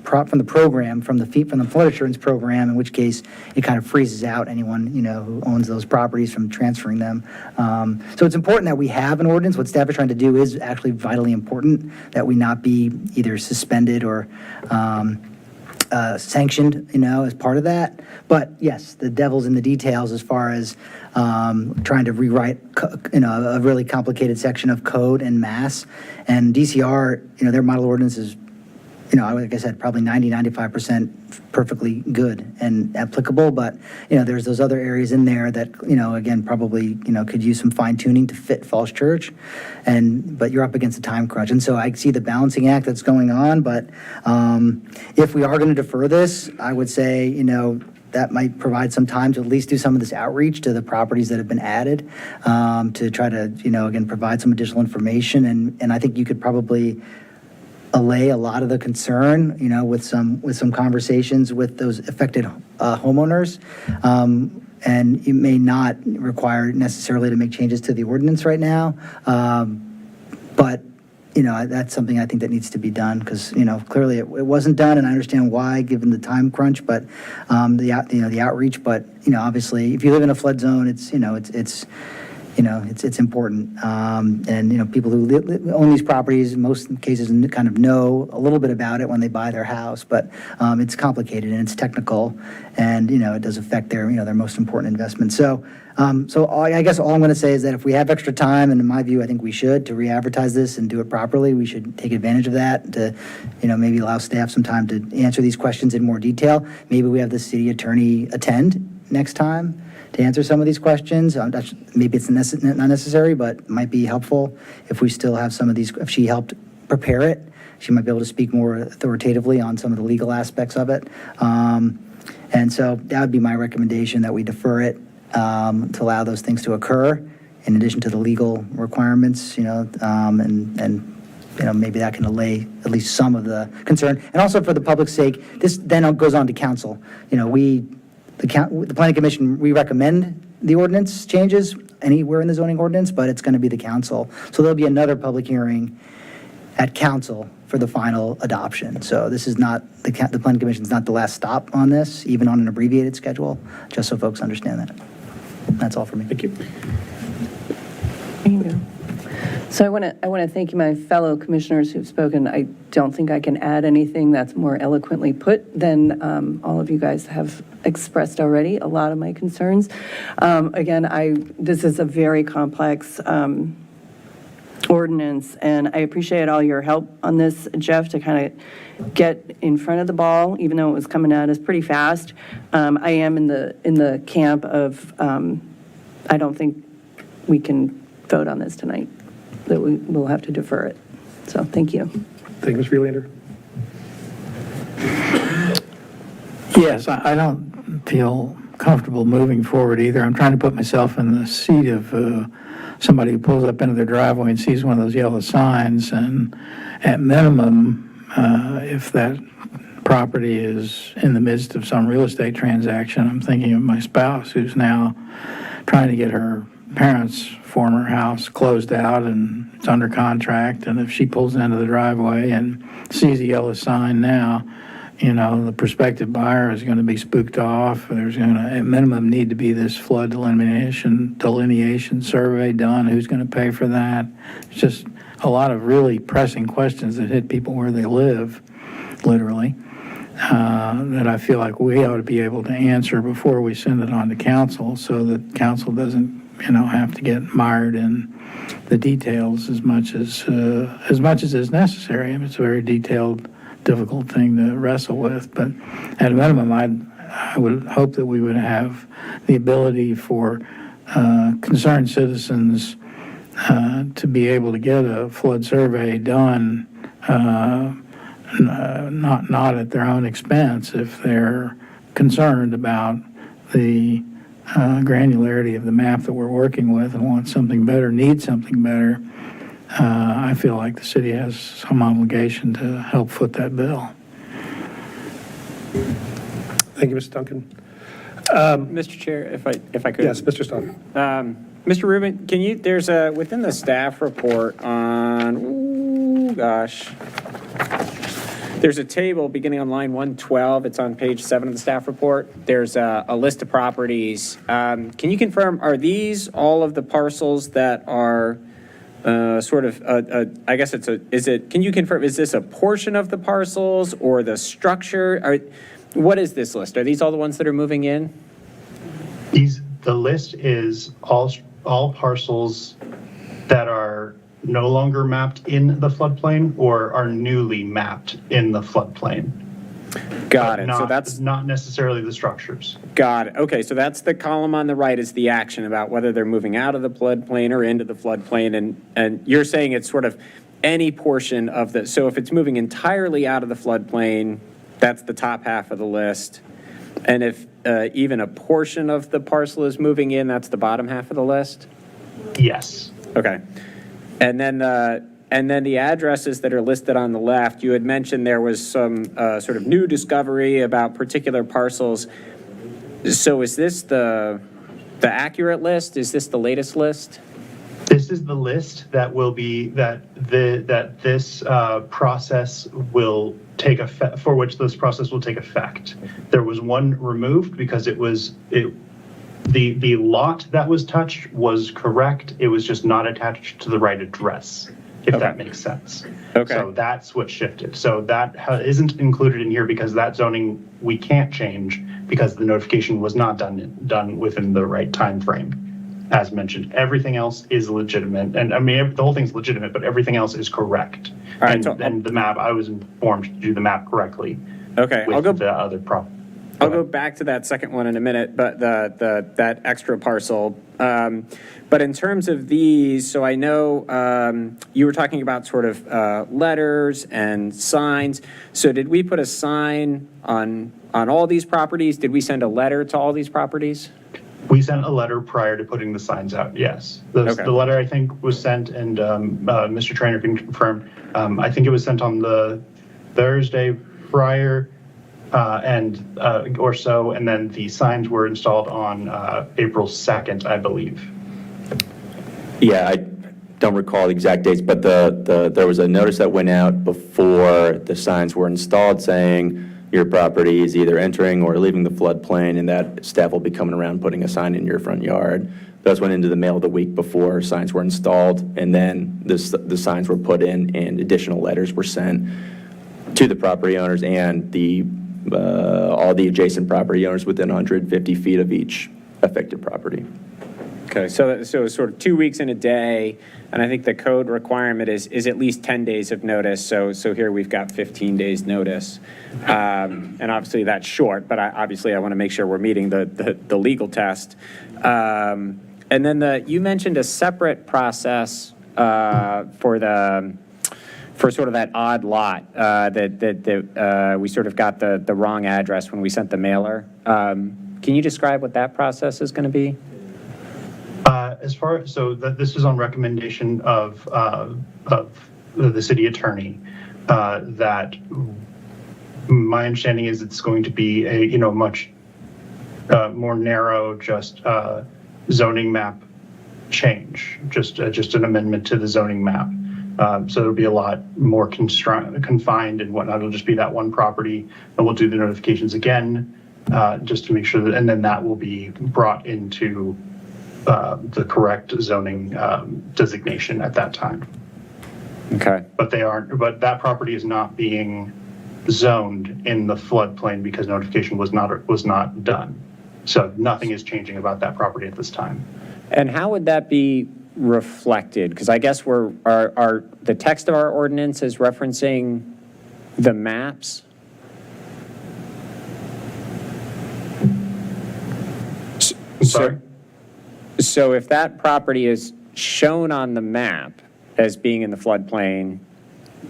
program, from the flood insurance program, in which case it kind of freezes out anyone, you know, who owns those properties from transferring them. So it's important that we have an ordinance. What staff is trying to do is actually vitally important, that we not be either suspended or sanctioned, you know, as part of that. But yes, the devil's in the details as far as trying to rewrite, you know, a really complicated section of code and mass. And DCR, you know, their model ordinance is, you know, like I said, probably 90-95% perfectly good and applicable. But, you know, there's those other areas in there that, you know, again, probably, you know, could use some fine tuning to fit Falls Church. But you're up against a time crunch. And so I see the balancing act that's going on. But if we are going to defer this, I would say, you know, that might provide some time to at least do some of this outreach to the properties that have been added, to try to, you know, again, provide some additional information. And I think you could probably allay a lot of the concern, you know, with some conversations with those affected homeowners. And it may not require necessarily to make changes to the ordinance right now. But, you know, that's something I think that needs to be done because, you know, clearly it wasn't done, and I understand why, given the time crunch, but the outreach. But, you know, obviously, if you live in a flood zone, it's, you know, it's it's important. And, people who own these properties, in most cases, kind of know a little bit about it when they buy their house, but it's complicated and it's technical, and, it does affect their most important investment. So I guess all I'm going to say is that if we have extra time, and in my view, I think we should, to re-advertise this and do it properly, we should take advantage of that to, maybe allow staff some time to answer these questions in more detail. Maybe we have the city attorney attend next time to answer some of these questions. Maybe it's not necessary, but it might be helpful if we still have some of these, if she helped prepare it, she might be able to speak more authoritatively on some of the legal aspects of it. And so that would be my recommendation, that we defer it to allow those things to occur, in addition to the legal requirements, and maybe that can allay at least some of the concern. And also, for the public's sake, this then goes on to council. The planning commission, we recommend the ordinance changes anywhere in the zoning ordinance, but it's going to be the council. So there'll be another public hearing at council for the final adoption. So this is not, the planning commission is not the last stop on this, even on an abbreviated schedule, just so folks understand that. That's all for me. Thank you. There you go. So I want to thank you, my fellow commissioners who've spoken. I don't think I can add anything that's more eloquently put than all of you guys have expressed already, a lot of my concerns. Again, this is a very complex ordinance, and I appreciate all your help on this, Jeff, to kind of get in front of the ball, even though it was coming at us pretty fast. I am in the camp of I don't think we can vote on this tonight, that we will have to defer it. So thank you. Thank you, Ms. Freelander. Yes, I don't feel comfortable moving forward either. I'm trying to put myself in the seat of somebody who pulls up into their driveway and sees one of those yellow signs, and at minimum, if that property is in the midst of some real estate transaction, I'm thinking of my spouse who's now trying to get her parents' former house closed out, and it's under contract, and if she pulls into the driveway and sees a yellow sign now, the prospective buyer is going to be spooked off. There's going to, at minimum, need to be this flood delineation survey done. Who's going to pay for that? It's just a lot of really pressing questions that hit people where they live, literally, that I feel like we ought to be able to answer before we send it on to council, so that council doesn't, have to get mired in the details as much as is necessary. I mean, it's a very detailed, difficult thing to wrestle with, but at a minimum, I would hope that we would have the ability for concerned citizens to be able to get a flood survey done, not at their own expense, if they're concerned about the granularity of the map that we're working with and want something better, need something better. I feel like the city has some obligation to help foot that bill. Thank you, Mr. Duncan. Mr. Chair, if I could. Yes, Mr. Stone. Mr. Rubin, can you, there's within the staff report on, there's a table beginning on line 112. It's on page 7 of the staff report. There's a list of properties. Can you confirm, are these all of the parcels that are I guess can you confirm, is this a portion of the parcels or the structure? What is this list? Are these all the ones that are moving in? The list is all parcels that are no longer mapped in the floodplain or are newly mapped in the floodplain. Got it. So that's not necessarily the structures. Got it. Okay, so that's the column on the right is the action about whether they're moving out of the floodplain or into the floodplain, and you're saying it's sort of any portion of the, so if it's moving entirely out of the floodplain, that's the top half of the list. And if even a portion of the parcel is moving in, that's the bottom half of the list? Yes. Okay. And then the addresses that are listed on the left, you had mentioned there was some sort of new discovery about particular parcels. So is this the accurate list? Is this the latest list? This is the list that will be, that this process will take effect, for which this process will take effect. There was one removed because the the lot that was touched was correct. It was just not attached to the right address, if that makes sense. Okay. So that's what shifted. So that isn't included in here because that zoning we can't change because the notification was not done within the right time frame. As mentioned, everything else is legitimate, and I mean the whole thing's legitimate, but everything else is correct. All right, And the map, I was informed to do the map correctly. Okay, With the other I'll go back to that second one in a minute, but that extra parcel. But in terms of these, so I know you were talking about sort of letters and signs. So did we put a sign on all these properties? Did we send a letter to all these properties? We sent a letter prior to putting the signs out, yes. The letter, I think, was sent, and Mr. Trainer can confirm. I think it was sent on the Thursday prior or so, and then the signs were installed on April 2nd, I believe. Yeah, I don't recall the exact dates, but there was a notice that went out before the signs were installed saying your property is either entering or leaving the floodplain, and that staff will be coming around putting a sign in your front yard. Those went into the mail the week before signs were installed, and then the signs were put in, and additional letters were sent to the property owners and all the adjacent property owners within 150 feet of each affected property. Okay, so it's sort of 2 weeks in a day, and I think the code requirement is at least 10 days of notice, so here we've got 15 days notice. And obviously that's short, but I want to make sure we're meeting the legal test. And then you mentioned a separate process for sort of that odd lot that we sort of got the wrong address when we sent the mailer. Can you describe what that process is going to be? This is on recommendation of the city attorney, that my understanding is it's going to be a, much more narrow, just zoning map change, just an amendment to the zoning map. So it'll be a lot more confined and whatnot. It'll just be that one property, and we'll do the notifications again, just to make sure that, and then that will be brought into the correct zoning designation at that time. Okay. But that property is not being zoned in the floodplain because notification was not done. So nothing is changing about that property at this time. And how would that be reflected? Because I guess the text of our ordinance is referencing the maps. Sorry? So if that property is shown on the map as being in the floodplain,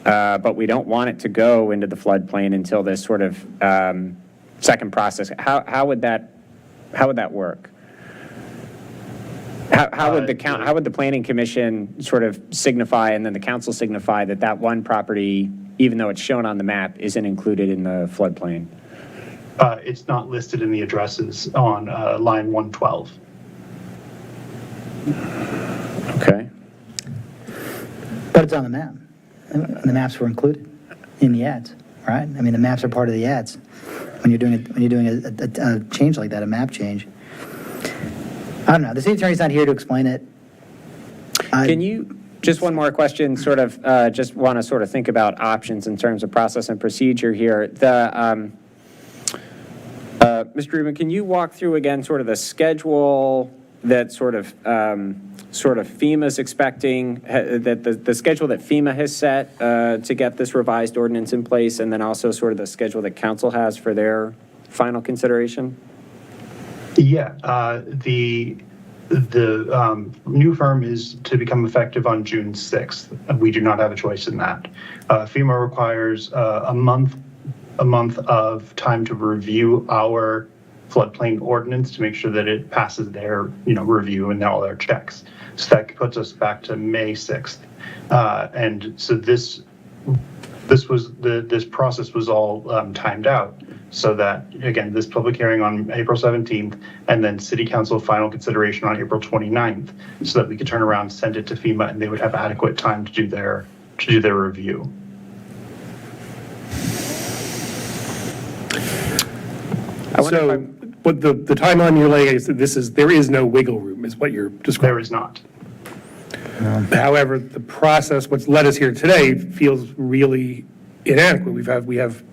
but we don't want it to go into the floodplain until this sort of second process, how would that work? How would the planning commission sort of signify, and then the council signify that one property, even though it's shown on the map, isn't included in the floodplain? It's not listed in the addresses on line 112. Okay. But it's on the map. And the maps were included in the ads, right? I mean, the maps are part of the ads. When you're doing a change like that, a map change. I don't know. The city attorney's not here to explain it. Can you, just one more question, sort of, just want to sort of think about options in terms of process and procedure here. Mr. Rubin, can you walk through again sort of the schedule that sort of FEMA's expecting, that the schedule that FEMA has set to get this revised ordinance in place, and then also sort of the schedule that council has for their final consideration? Yeah, the new firm is to become effective on June 6th. We do not have a choice in that. FEMA requires a month of time to review our floodplain ordinance to make sure that it passes their review and all their checks. So that puts us back to May 6th. And so this process was all timed out, so that, again, this public hearing on April 17th, and then city council final consideration on April 29th, so that we could turn around, send it to FEMA, and they would have adequate time to do their review. So what the timeline you're laying is that there is no wiggle room, is what you're describing. There is not. However, the process, what's led us here today, feels really inadequate. We have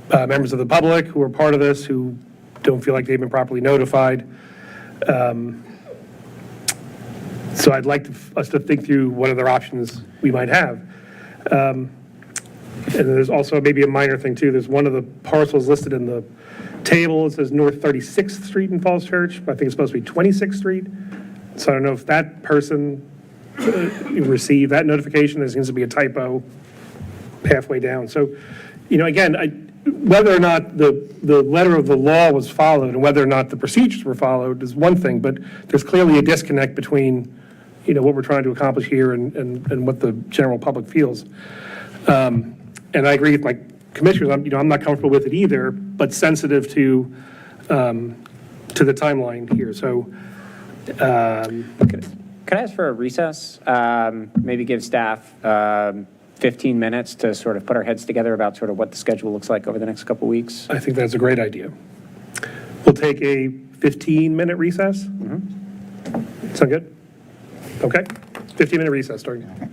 members of the public who are part of this who don't feel like they've been properly notified. So I'd like us to think through what other options we might have. And then there's also maybe a minor thing too. There's one of the parcels listed in the table. It says North 36th Street in Falls Church, but I think it's supposed to be 26th Street. So I don't know if that person received that notification. There seems to be a typo halfway down. So, again, whether or not the letter of the law was followed and whether or not the procedures were followed is one thing, but there's clearly a disconnect between, what we're trying to accomplish here and what the general public feels. And I agree with my commissioners. I'm not comfortable with it either, but sensitive to the timeline here. So, Could I ask for a recess? Maybe give staff 15 minutes to sort of put our heads together about sort of what the schedule looks like over the next couple weeks? I think that's a great idea. We'll take a 15-minute recess. Sound good? Okay. 15-minute recess starting now.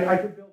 I could build.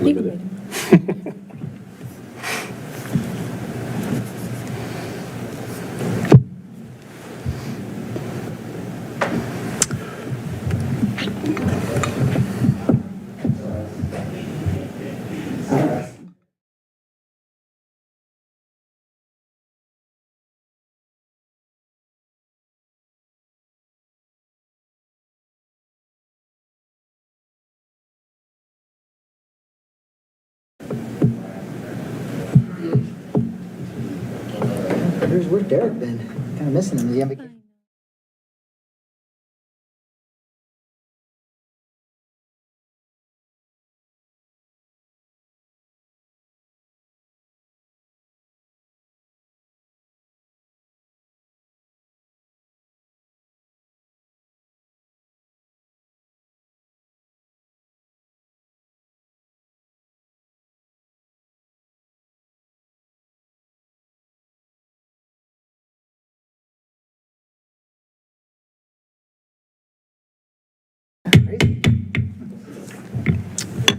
leave it there. Where's Derek been? Kind of missing him. Is he on vacation?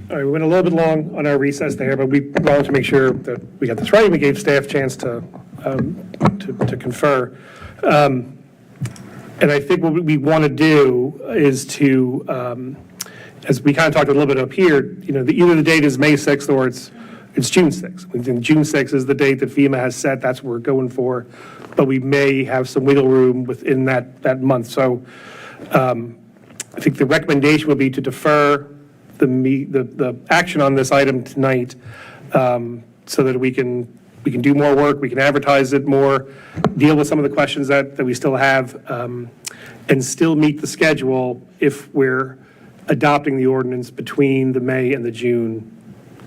All right, we went a little bit long on our recess there, but we wanted to make sure that we got this right. We gave staff a chance to confer. And I think what we want to do is to, as we kind of talked a little bit up here, either the date is May 6th or it's June 6th. We think June 6th is the date that FEMA has set. That's what we're going for. But we may have some wiggle room within that month. So I think the recommendation would be to defer the action on this item tonight, so that we can do more work, we can advertise it more, deal with some of the questions that we still have, and still meet the schedule if we're adopting the ordinance between the May and the June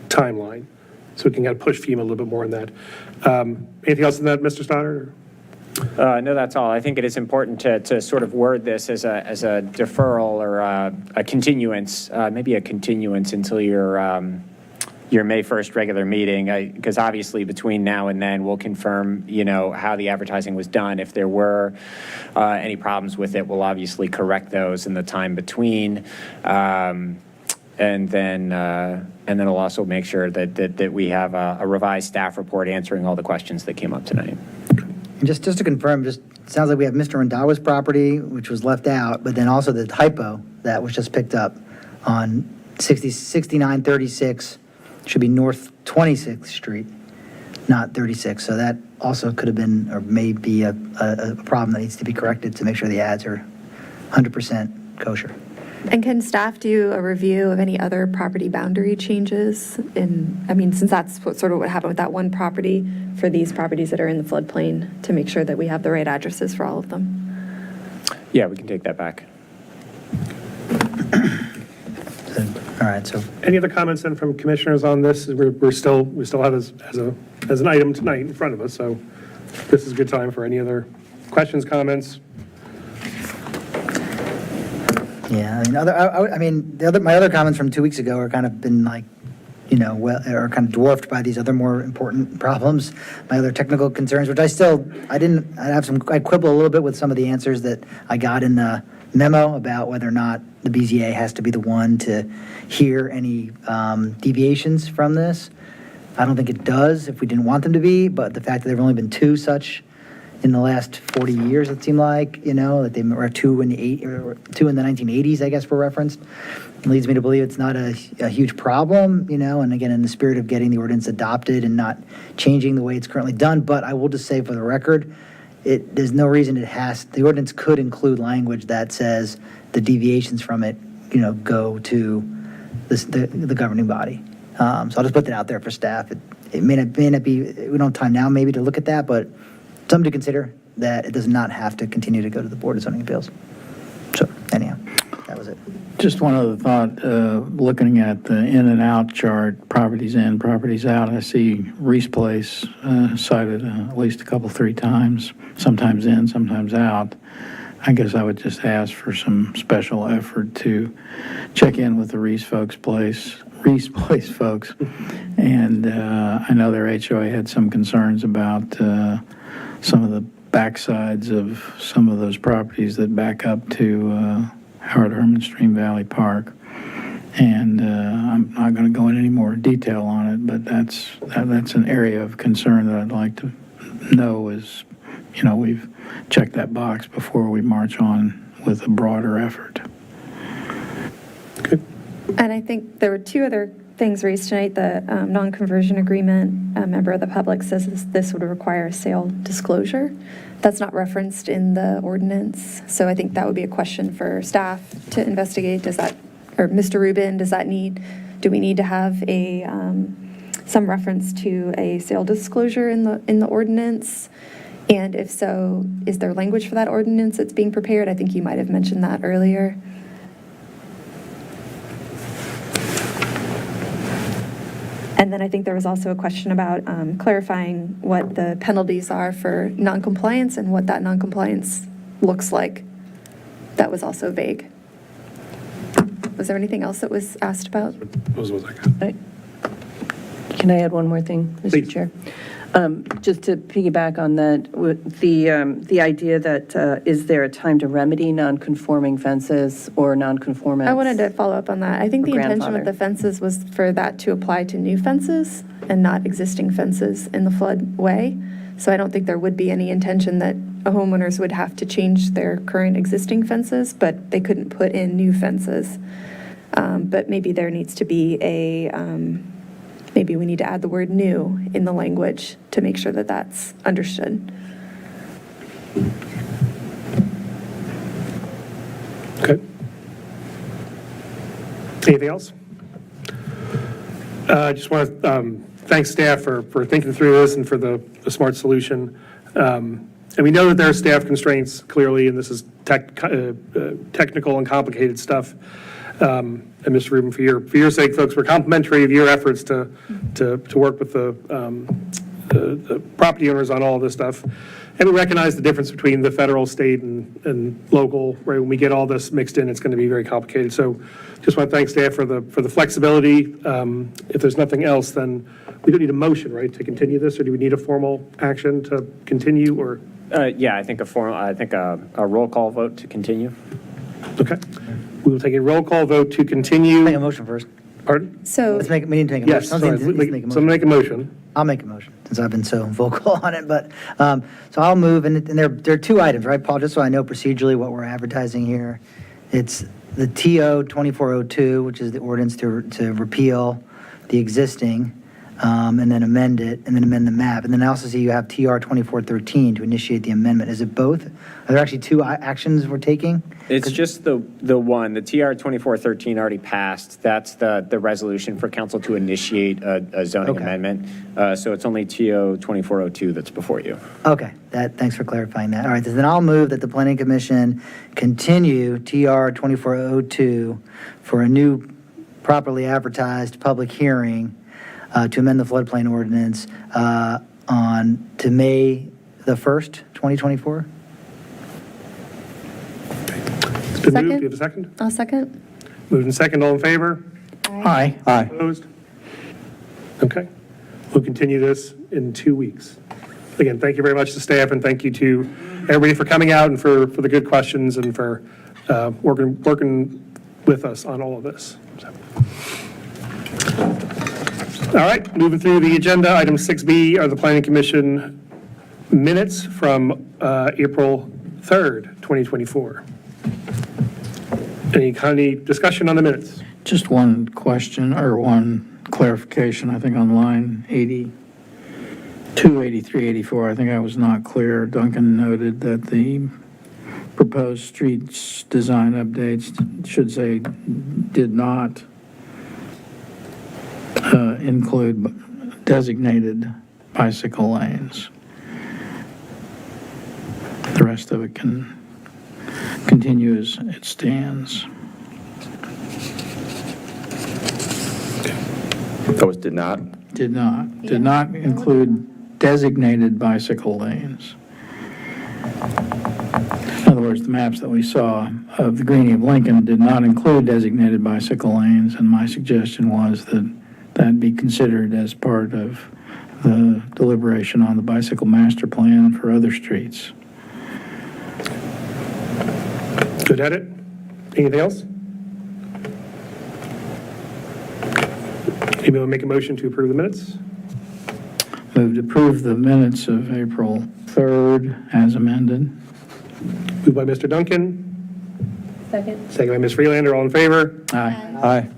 timeline. So we can kind of push FEMA a little bit more on that. Anything else on that, Mr. Stoddard? No, that's all. I think it is important to sort of word this as a deferral or a continuance, maybe a continuance until your May 1st regular meeting, because obviously between now and then, we'll confirm, how the advertising was done. If there were any problems with it, we'll obviously correct those in the time between. And then we'll also make sure that we have a revised staff report answering all the questions that came up tonight. And just to confirm, it sounds like we have Mr. Rendawa's property, which was left out, but then also the typo that was just picked up on 6936 should be North 26th Street, not 36. So that also could have been, or may be a problem that needs to be corrected to make sure the ads are 100% kosher. And can staff do a review of any other property boundary changes since that's what happened with that one property, for these properties that are in the floodplain, to make sure that we have the right addresses for all of them? Yeah, we can take that back. All right, so Any other comments then from commissioners on this? We still have this as an item tonight in front of us, so this is a good time for any other questions, comments. yeah, my other comments from 2 weeks ago are kind of been like, are kind of dwarfed by these other more important problems, my other technical concerns, which I quibble a little bit with some of the answers that I got in the memo about whether or not the BZA has to be the one to hear any deviations from this. I don't think it does if we didn't want them to be, but the fact that there have only been two such in the last 40 years, it seemed like, that they were two in the 1980s, I guess, were referenced, leads me to believe it's not a huge problem, and again, in the spirit of getting the ordinance adopted and not changing the way it's currently done. But I will just say for the record, there's no reason the ordinance could include language that says the deviations from it, go to the governing body. So I'll just put that out there for staff. It may not be, we don't have time now maybe to look at that, but something to consider, that it does not have to continue to go to the Board of Zoning Appeals. So anyhow, that was it. Just one other thought, looking at the in and out chart, properties in, properties out, I see Reese Place cited at least three times, sometimes in, sometimes out. I guess I would just ask for some special effort to check in with the Reese Place folks. And I know their HOA had some concerns about some of the backsides of some of those properties that back up to Howard Herman Stream Valley Park. And I'm not going to go into any more detail on it, but that's an area of concern that I'd like to know is, we've checked that box before we march on with a broader effort. And I think there were two other things raised tonight. The non-conversion agreement, a member of the public says this would require a sale disclosure. That's not referenced in the ordinance. So I think that would be a question for staff to investigate. Or Mr. Rubin, do we need to have some reference to a sale disclosure in the ordinance? And if so, is there language for that ordinance that's being prepared? I think you might have mentioned that earlier. And then I think there was also a question about clarifying what the penalties are for noncompliance and what that noncompliance looks like. That was also vague. Was there anything else that was asked about? Can I add one more thing, Mr. Please. Chair? Just to piggyback on that, with the idea that is there a time to remedy non-conforming fences or non-conformance? I wanted to follow up on that. I think the intention Grandfather. with the fences was for that to apply to new fences and not existing fences in the floodway. So I don't think there would be any intention that homeowners would have to change their current existing fences, but they couldn't put in new fences. But maybe there needs to be maybe we need to add the word new in the language to make sure that that's understood. Okay. Anything else? I just want to thank staff for thinking through this and for the smart solution. And we know that there are staff constraints, clearly, and this is technical and complicated stuff. And Mr. Rubin, for your sake, folks, we're complimentary of your efforts to work with the property owners on all of this stuff. And we recognize the difference between the federal, state, and local, right? When we get all this mixed in, it's going to be very complicated. So just want to thank staff for the flexibility. If there's nothing else, then we don't need a motion, right, to continue this, or do we need a formal action to continue, or? Yeah, I think a roll call vote to continue. Okay. We will take a roll call vote to continue. Make a motion first. Pardon? So We need to make a motion. Yes, sorry. Something needs to make a motion. Someone make a motion. I'll make a motion, since I've been so vocal on it, but, so I'll move, and there are two items, right, Paul, just so I know procedurally what we're advertising here. It's the TO 2402, which is the ordinance to repeal the existing, and then amend it, and then amend the map. And then I also see you have TR 2413 to initiate the amendment. Is it both? Are there actually two actions we're taking? It's just the one, the TR 2413 already passed. That's the resolution for council to initiate a zoning Okay. amendment. So it's only TO 2402 that's before you. Okay, thanks for clarifying that. All right, then I'll move that the Planning Commission continue TR 2402 for a new properly advertised public hearing to amend the floodplain ordinance to May the 1st, 2024? It's been moved. Second. Do you have a second? I'll second. Moved and second. All in favor? Aye. Opposed? Okay. We'll continue this in 2 weeks. Again, thank you very much to staff, and thank you to everybody for coming out and for the good questions and for working with us on all of this. So. All right, moving through the agenda, item 6B are the Planning Commission minutes from April 3rd, 2024. Any discussion on the minutes? Just one question, or one clarification, I think on line 82, 83, 84, I think I was not clear. Duncan noted that the proposed streets design updates should say did not include designated bicycle lanes. The rest of it can continue as it stands. Those did not. Did not include designated bicycle lanes. In other words, the maps that we saw of the Greenie of Lincoln did not include designated bicycle lanes, and my suggestion was that that be considered as part of the deliberation on the bicycle master plan for other streets. Good edit. Anything else? Anybody want to make a motion to approve the minutes? Move to approve the minutes of April 3rd as amended. Moved by Mr. Duncan, Second. second by Ms. Freelander. All in favor? Aye. Aye.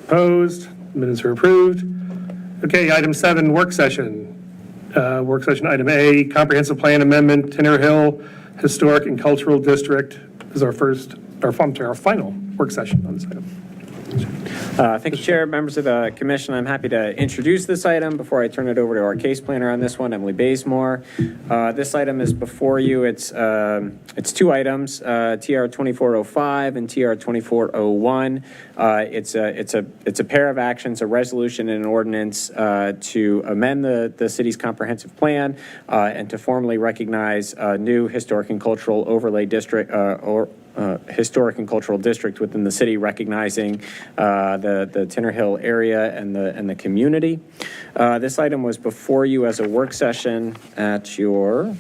Opposed? Minutes are approved. Okay, item 7, work session. Work session item A, comprehensive plan amendment, Tinner Hill Historic and Cultural District is our final work session on this item. Thank you, Chair, members of the commission. I'm happy to introduce this item before I turn it over to our case planner on this one, Emily Bazemore. This item is before you. It's 2 items, TR 2405 and TR 2401. It's a pair of actions, a resolution and an ordinance to amend the city's comprehensive plan and to formally recognize a new historic and cultural overlay district historic and cultural district within the city, recognizing the Tinner Hill area and the community. This item was before you as a work session at your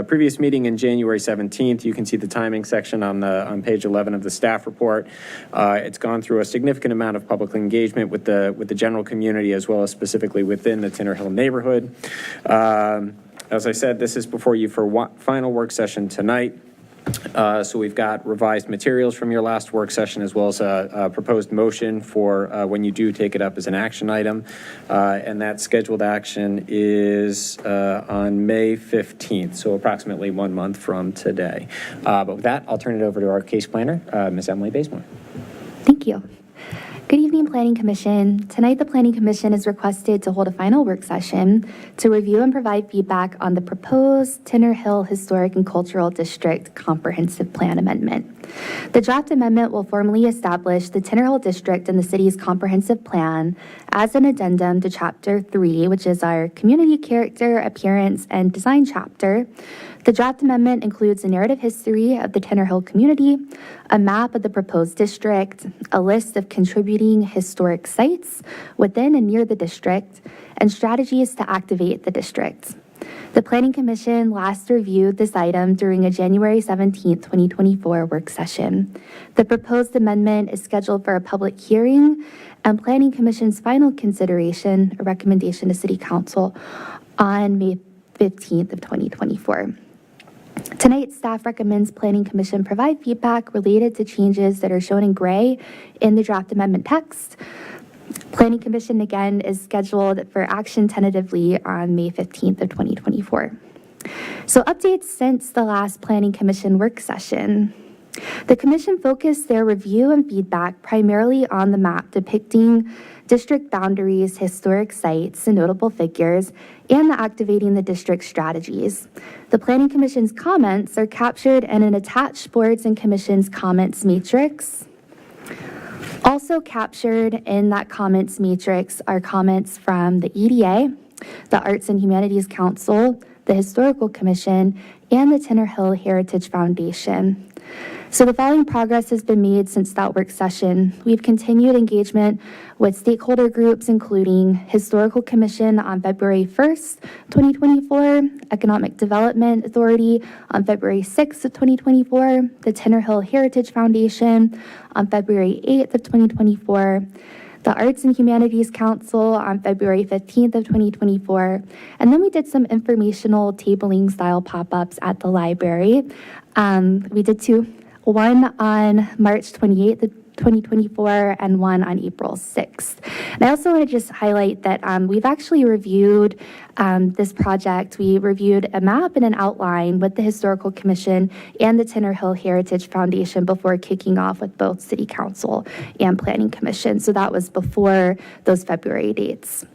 previous meeting in January 17th. You can see the timing section on page 11 of the staff report. It's gone through a significant amount of public engagement with the general community, as well as specifically within the Tinner Hill neighborhood. As I said, this is before you for final work session tonight. So we've got revised materials from your last work session, as well as a proposed motion for when you do take it up as an action item. And that scheduled action is on May 15th, so approximately 1 month from today. But with that, I'll turn it over to our case planner, Ms. Emily Bazemore. Thank you. Good evening, Planning Commission. Tonight, the Planning Commission is requested to hold a final work session to review and provide feedback on the proposed Tinner Hill Historic and Cultural District Comprehensive Plan Amendment. The draft amendment will formally establish the Tinner Hill District in the city's comprehensive plan as an addendum to Chapter 3, which is our Community Character, Appearance, and Design chapter. The draft amendment includes a narrative history of the Tinner Hill community, a map of the proposed district, a list of contributing historic sites within and near the district, and strategies to activate the district. The Planning Commission last reviewed this item during a January 17, 2024 work session. The proposed amendment is scheduled for a public hearing and Planning Commission's final consideration, a recommendation to City Council, on May 15th of 2024. Tonight, staff recommends Planning Commission provide feedback related to changes that are shown in gray in the draft amendment text. Planning Commission, again, is scheduled for action tentatively on May 15th of 2024. So updates since the last Planning Commission work session. The Commission focused their review and feedback primarily on the map depicting district boundaries, historic sites, and notable figures, and the activating the district strategies. The Planning Commission's comments are captured in an attached Boards and Commissions comments matrix. Also captured in that comments matrix are comments from the EDA, the Arts and Humanities Council, the Historical Commission, and the Tinner Hill Heritage Foundation. So the following progress has been made since that work session. We've continued engagement with stakeholder groups, including Historical Commission on February 1st, 2024, Economic Development Authority on February 6th of 2024, the Tinner Hill Heritage Foundation on February 8th of 2024, the Arts and Humanities Council on February 15th of 2024, and then we did some informational tabling style pop-ups at the library. We did 2. One on March 28th of 2024 and one on April 6th. And I also want to just highlight that we've actually reviewed this project. We reviewed a map and an outline with the Historical Commission and the Tinner Hill Heritage Foundation before kicking off with both City Council and Planning Commission. So that was before those February dates.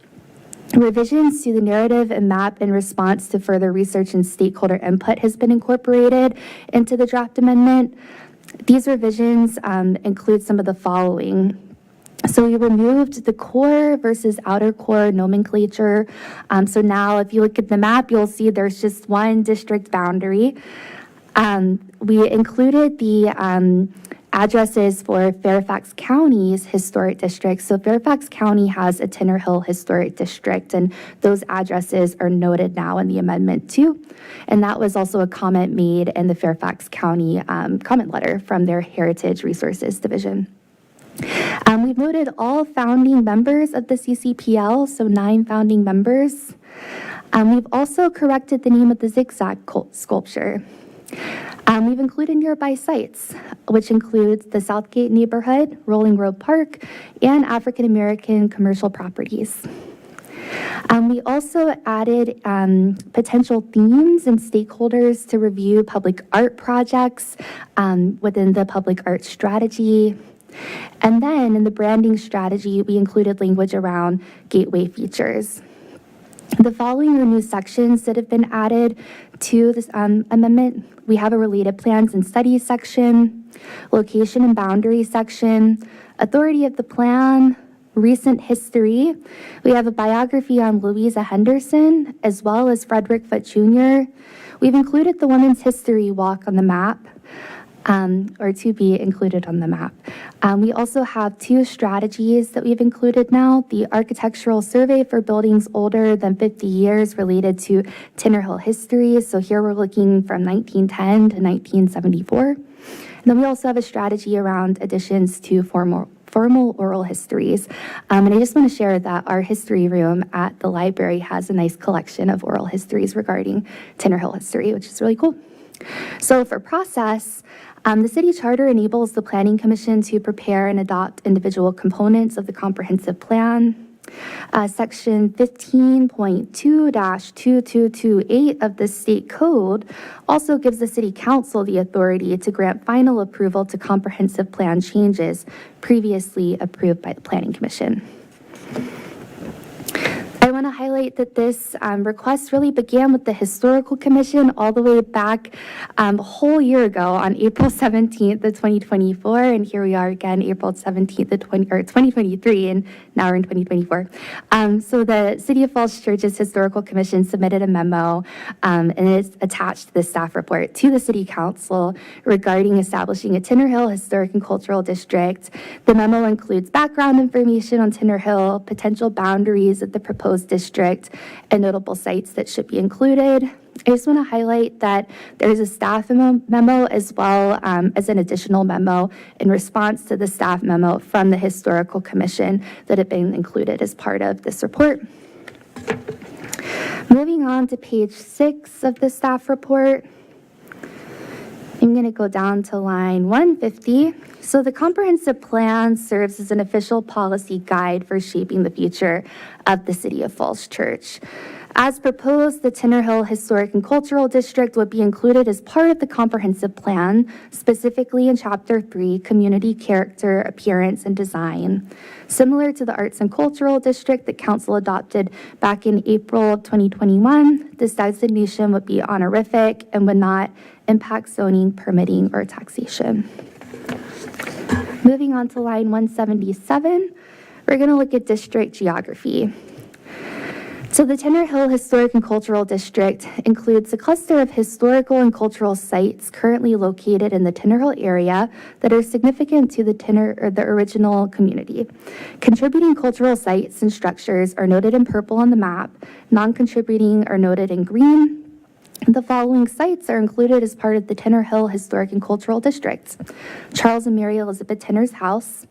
Revisions to the narrative and map in response to further research and stakeholder input has been incorporated into the draft amendment. These revisions include some of the following. So we removed the core versus outer core nomenclature. So now if you look at the map, you'll see there's just one district boundary. We included the addresses for Fairfax County's historic district. So Fairfax County has a Tinner Hill Historic District, and those addresses are noted now in the amendment too. And that was also a comment made in the Fairfax County comment letter from their Heritage Resources Division. We've noted all founding members of the CCPL, so 9 founding members. We've also corrected the name of the zigzag sculpture. We've included nearby sites, which includes the Southgate neighborhood, Rolling Road Park, and African American commercial properties. We also added potential themes and stakeholders to review public art projects within the public art strategy. And then in the branding strategy, we included language around gateway features. The following are new sections that have been added to this amendment. We have a related plans and studies section, location and boundary section, authority of the plan, recent history. We have a biography on Louisa Henderson, as well as Frederick Foote Jr. We've included the Women's History Walk on the map, or to be included on the map. We also have 2 strategies that we've included now, the architectural survey for buildings older than 50 years related to Tinner Hill history. So here we're looking from 1910 to 1974. And then we also have a strategy around additions to formal oral histories. And I just want to share that our history room at the library has a nice collection of oral histories regarding Tinner Hill history, which is really cool. So for process, the city charter enables the Planning Commission to prepare and adopt individual components of the comprehensive plan. Section 15.2-2228 of the state code also gives the city council the authority to grant final approval to comprehensive plan changes previously approved by the Planning Commission. I want to highlight that this request really began with the Historical Commission all the way back a whole year ago on April 17th of 2024, and here we are again, April 17th of 2023, and now we're in 2024. So the City of Falls Church's Historical Commission submitted a memo, and it's attached to the staff report to the City Council regarding establishing a Tinner Hill Historic and Cultural District. The memo includes background information on Tinner Hill, potential boundaries of the proposed district, and notable sites that should be included. I just want to highlight that there's a staff memo as well as an additional memo in response to the staff memo from the Historical Commission that have been included as part of this report. Moving on to page 6 of the staff report. I'm going to go down to line 150. So the comprehensive plan serves as an official policy guide for shaping the future of the City of Falls Church. As proposed, the Tinner Hill Historic and Cultural District would be included as part of the comprehensive plan, specifically in Chapter 3, Community Character, Appearance, and Design. Similar to the Arts and Cultural District that Council adopted back in April of 2021, this designation would be honorific and would not impact zoning, permitting, or taxation. Moving on to line 177, we're going to look at district geography. So the Tinner Hill Historic and Cultural District includes a cluster of historical and cultural sites currently located in the Tinner Hill area that are significant to the original community. Contributing cultural sites and structures are noted in purple on the map. Non-contributing are noted in green. The following sites are included as part of the Tinner Hill Historic and Cultural District: Charles and Mary Elizabeth Tinner's house,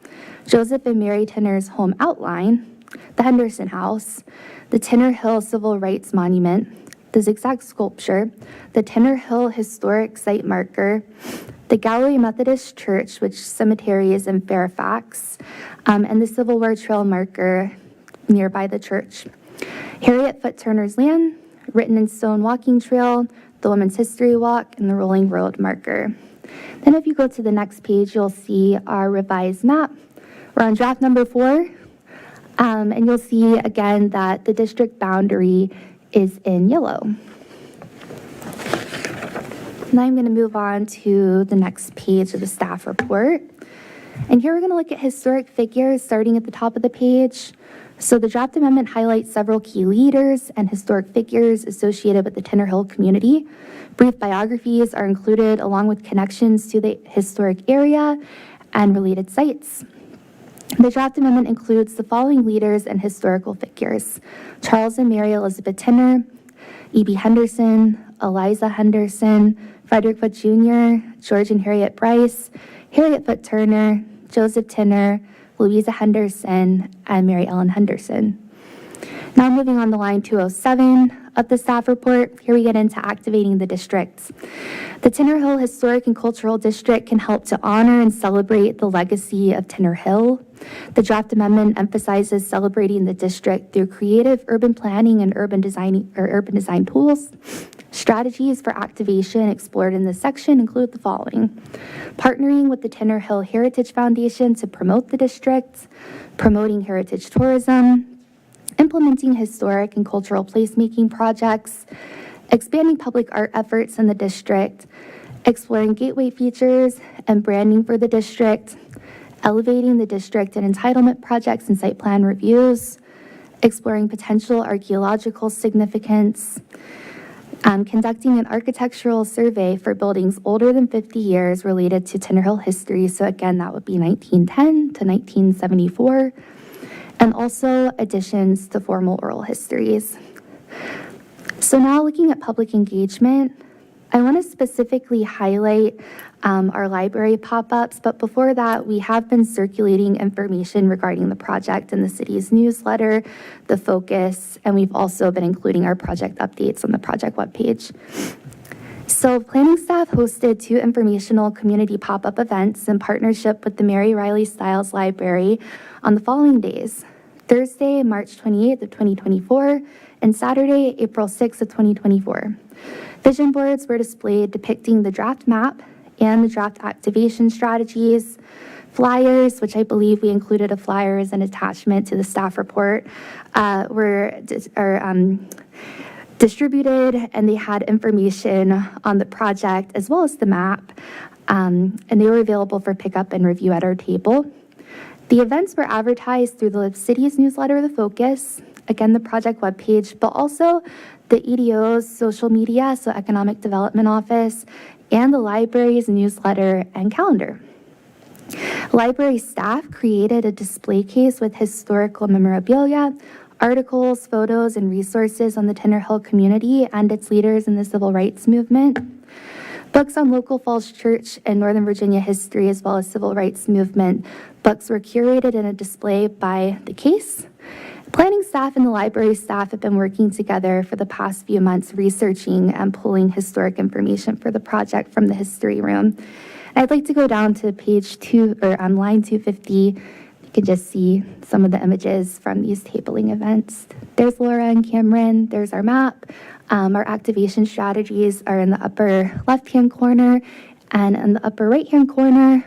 Joseph and Mary Tinner's home outline, the Henderson House, the Tinner Hill Civil Rights Monument, the zigzag sculpture, the Tinner Hill Historic Site Marker, the Galilee Methodist Church, which cemetery is in Fairfax, and the Civil War Trail marker nearby the church. Harriet Foote Turner's land, written in stone walking trail, the Women's History Walk, and the Rolling Road marker. Then if you go to the next page, you'll see our revised map. We're on draft number 4. And you'll see again that the district boundary is in yellow. Now I'm going to move on to the next page of the staff report. And here we're going to look at historic figures starting at the top of the page. So the draft amendment highlights several key leaders and historic figures associated with the Tinner Hill community. Brief biographies are included along with connections to the historic area and related sites. The draft amendment includes the following leaders and historical figures: Charles and Mary Elizabeth Tinner, E.B. Henderson, Eliza Henderson, Frederick Foote Jr., George and Harriet Bryce, Harriet Foote Turner, Joseph Tinner, Louisa Henderson, and Mary Ellen Henderson. Now moving on to line 207 of the staff report, here we get into activating the districts. The Tinner Hill Historic and Cultural District can help to honor and celebrate the legacy of Tinner Hill. The draft amendment emphasizes celebrating the district through creative urban planning and urban design tools. Strategies for activation explored in this section include the following: partnering with the Tinner Hill Heritage Foundation to promote the district, promoting heritage tourism, implementing historic and cultural placemaking projects, expanding public art efforts in the district, exploring gateway features and branding for the district, elevating the district and entitlement projects and site plan reviews, exploring potential archaeological significance, conducting an architectural survey for buildings older than 50 years related to Tinner Hill history. So again, that would be 1910 to 1974. And also additions to formal oral histories. So now looking at public engagement, I want to specifically highlight our library pop-ups, but before that, we have been circulating information regarding the project in the city's newsletter, the focus, and we've also been including our project updates on the project webpage. So planning staff hosted 2 informational community pop-up events in partnership with the Mary Riley Stiles Library on the following days: Thursday, March 28th of 2024, and Saturday, April 6th of 2024. Vision boards were displayed depicting the draft map and the draft activation strategies. Flyers, which I believe we included a flyer as an attachment to the staff report, were distributed, and they had information on the project as well as the map, and they were available for pickup and review at our table. The events were advertised through the city's newsletter, The Focus, again, the project webpage, but also the EDO's social media, so Economic Development Office, and the library's newsletter and calendar. Library staff created a display case with historical memorabilia, articles, photos, and resources on the Tinner Hill community and its leaders in the civil rights movement. Books on local Falls Church and Northern Virginia history, as well as civil rights movement books, were curated in a display by the case. Planning staff and the library staff have been working together for the past few months, researching and pulling historic information for the project from the history room. I'd like to go down to page 2, or on line 250. You can just see some of the images from these tabling events. There's Laura and Cameron. There's our map. Our activation strategies are in the upper left-hand corner, and in the upper right-hand corner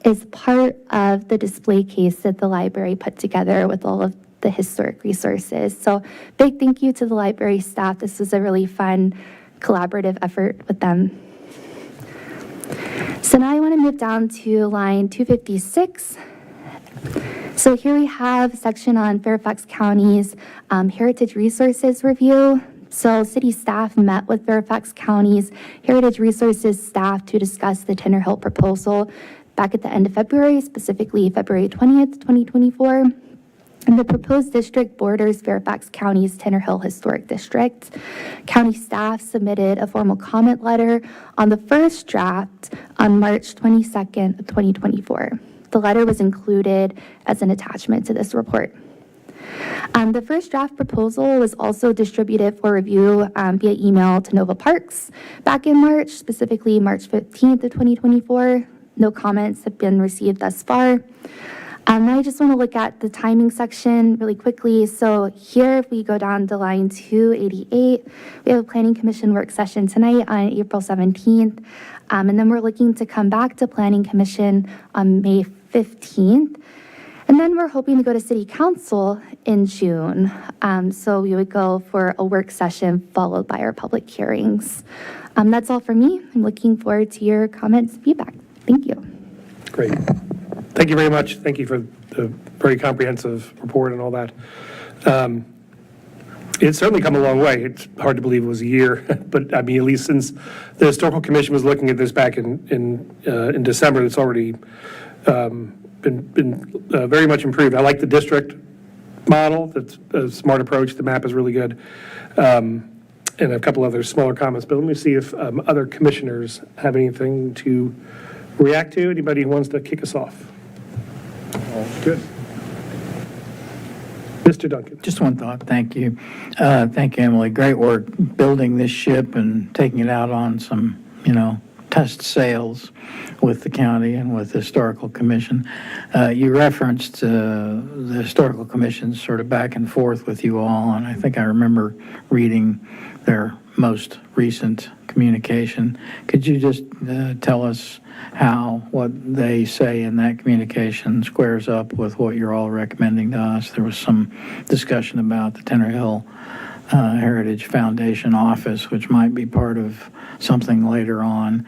is part of the display case that the library put together with all of the historic resources. So big thank you to the library staff. This was a really fun collaborative effort with them. So now I want to move down to line 256. So here we have a section on Fairfax County's Heritage Resources Review. So city staff met with Fairfax County's Heritage Resources staff to discuss the Tinner Hill proposal back at the end of February, specifically February 20th, 2024. And the proposed district borders Fairfax County's Tinner Hill Historic District. County staff submitted a formal comment letter on the first draft on March 22nd of 2024. The letter was included as an attachment to this report. The first draft proposal was also distributed for review via email to Nova Parks back in March, specifically March 15th of 2024. No comments have been received thus far. Now I just want to look at the timing section really quickly. So here, if we go down to line 288, we have a Planning Commission work session tonight on April 17th. And then we're looking to come back to Planning Commission on May 15th. And then we're hoping to go to City Council in June. So we would go for a work session followed by our public hearings. That's all for me. I'm looking forward to your comments and feedback. Thank you. Great. Thank you very much. Thank you for the very comprehensive report and all that. It's certainly come a long way. It's hard to believe it was a year, but I mean, at least since the Historical Commission was looking at this back in December, it's already been very much improved. I like the district model. That's a smart approach. The map is really good. And a couple other smaller comments, but let me see if other commissioners have anything to react to. Anybody who wants to kick us off? Good. Mr. Duncan? Just one thought, thank you. Thank you, Emily. Great work building this ship and taking it out on some, test sails with the county and with the Historical Commission. You referenced the Historical Commission's sort of back and forth with you all, and I think I remember reading their most recent communication. Could you just tell us how what they say in that communication squares up with what you're all recommending to us? There was some discussion about the Tenor Hill Heritage Foundation office, which might be part of something later on.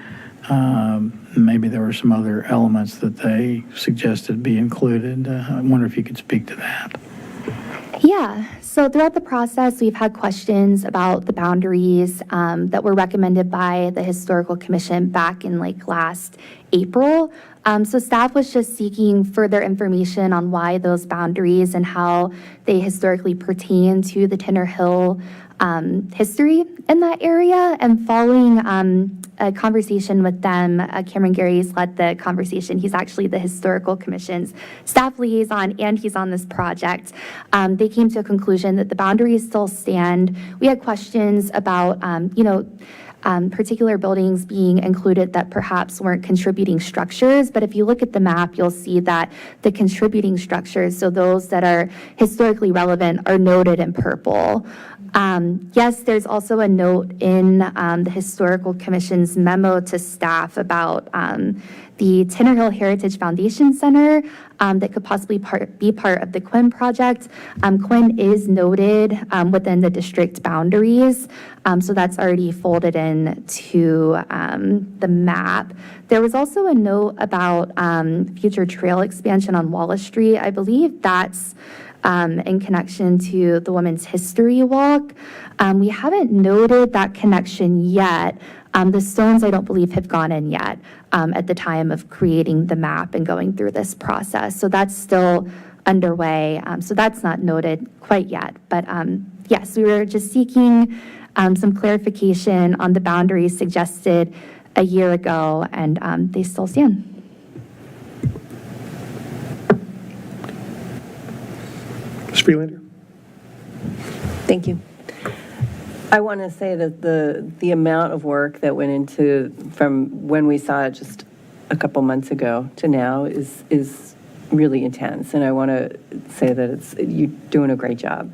Maybe there were some other elements that they suggested be included. I wonder if you could speak to that. Yeah, so throughout the process, we've had questions about the boundaries that were recommended by the Historical Commission back in last April. So staff was just seeking further information on why those boundaries and how they historically pertain to the Tenor Hill history in that area. And following a conversation with them, Cameron Gary's led the conversation. He's actually the Historical Commission's staff liaison, and he's on this project. They came to a conclusion that the boundaries still stand. We had questions about, particular buildings being included that perhaps weren't contributing structures, but if you look at the map, you'll see that the contributing structures, so those that are historically relevant, are noted in purple. Yes, there's also a note in the Historical Commission's memo to staff about the Tenor Hill Heritage Foundation Center that could possibly be part of the Quinn project. Quinn is noted within the district boundaries, so that's already folded in to the map. There was also a note about future trail expansion on Wallace Street. I believe that's in connection to the Women's History Walk. We haven't noted that connection yet. The stones, I don't believe, have gone in yet at the time of creating the map and going through this process. So that's still underway. So that's not noted quite yet. But yes, we were just seeking some clarification on the boundaries suggested a year ago, and they still stand. Ms. Freelander? Thank you. I want to say that the amount of work that went into from when we saw it just a couple months ago to now is really intense, and I want to say that you're doing a great job.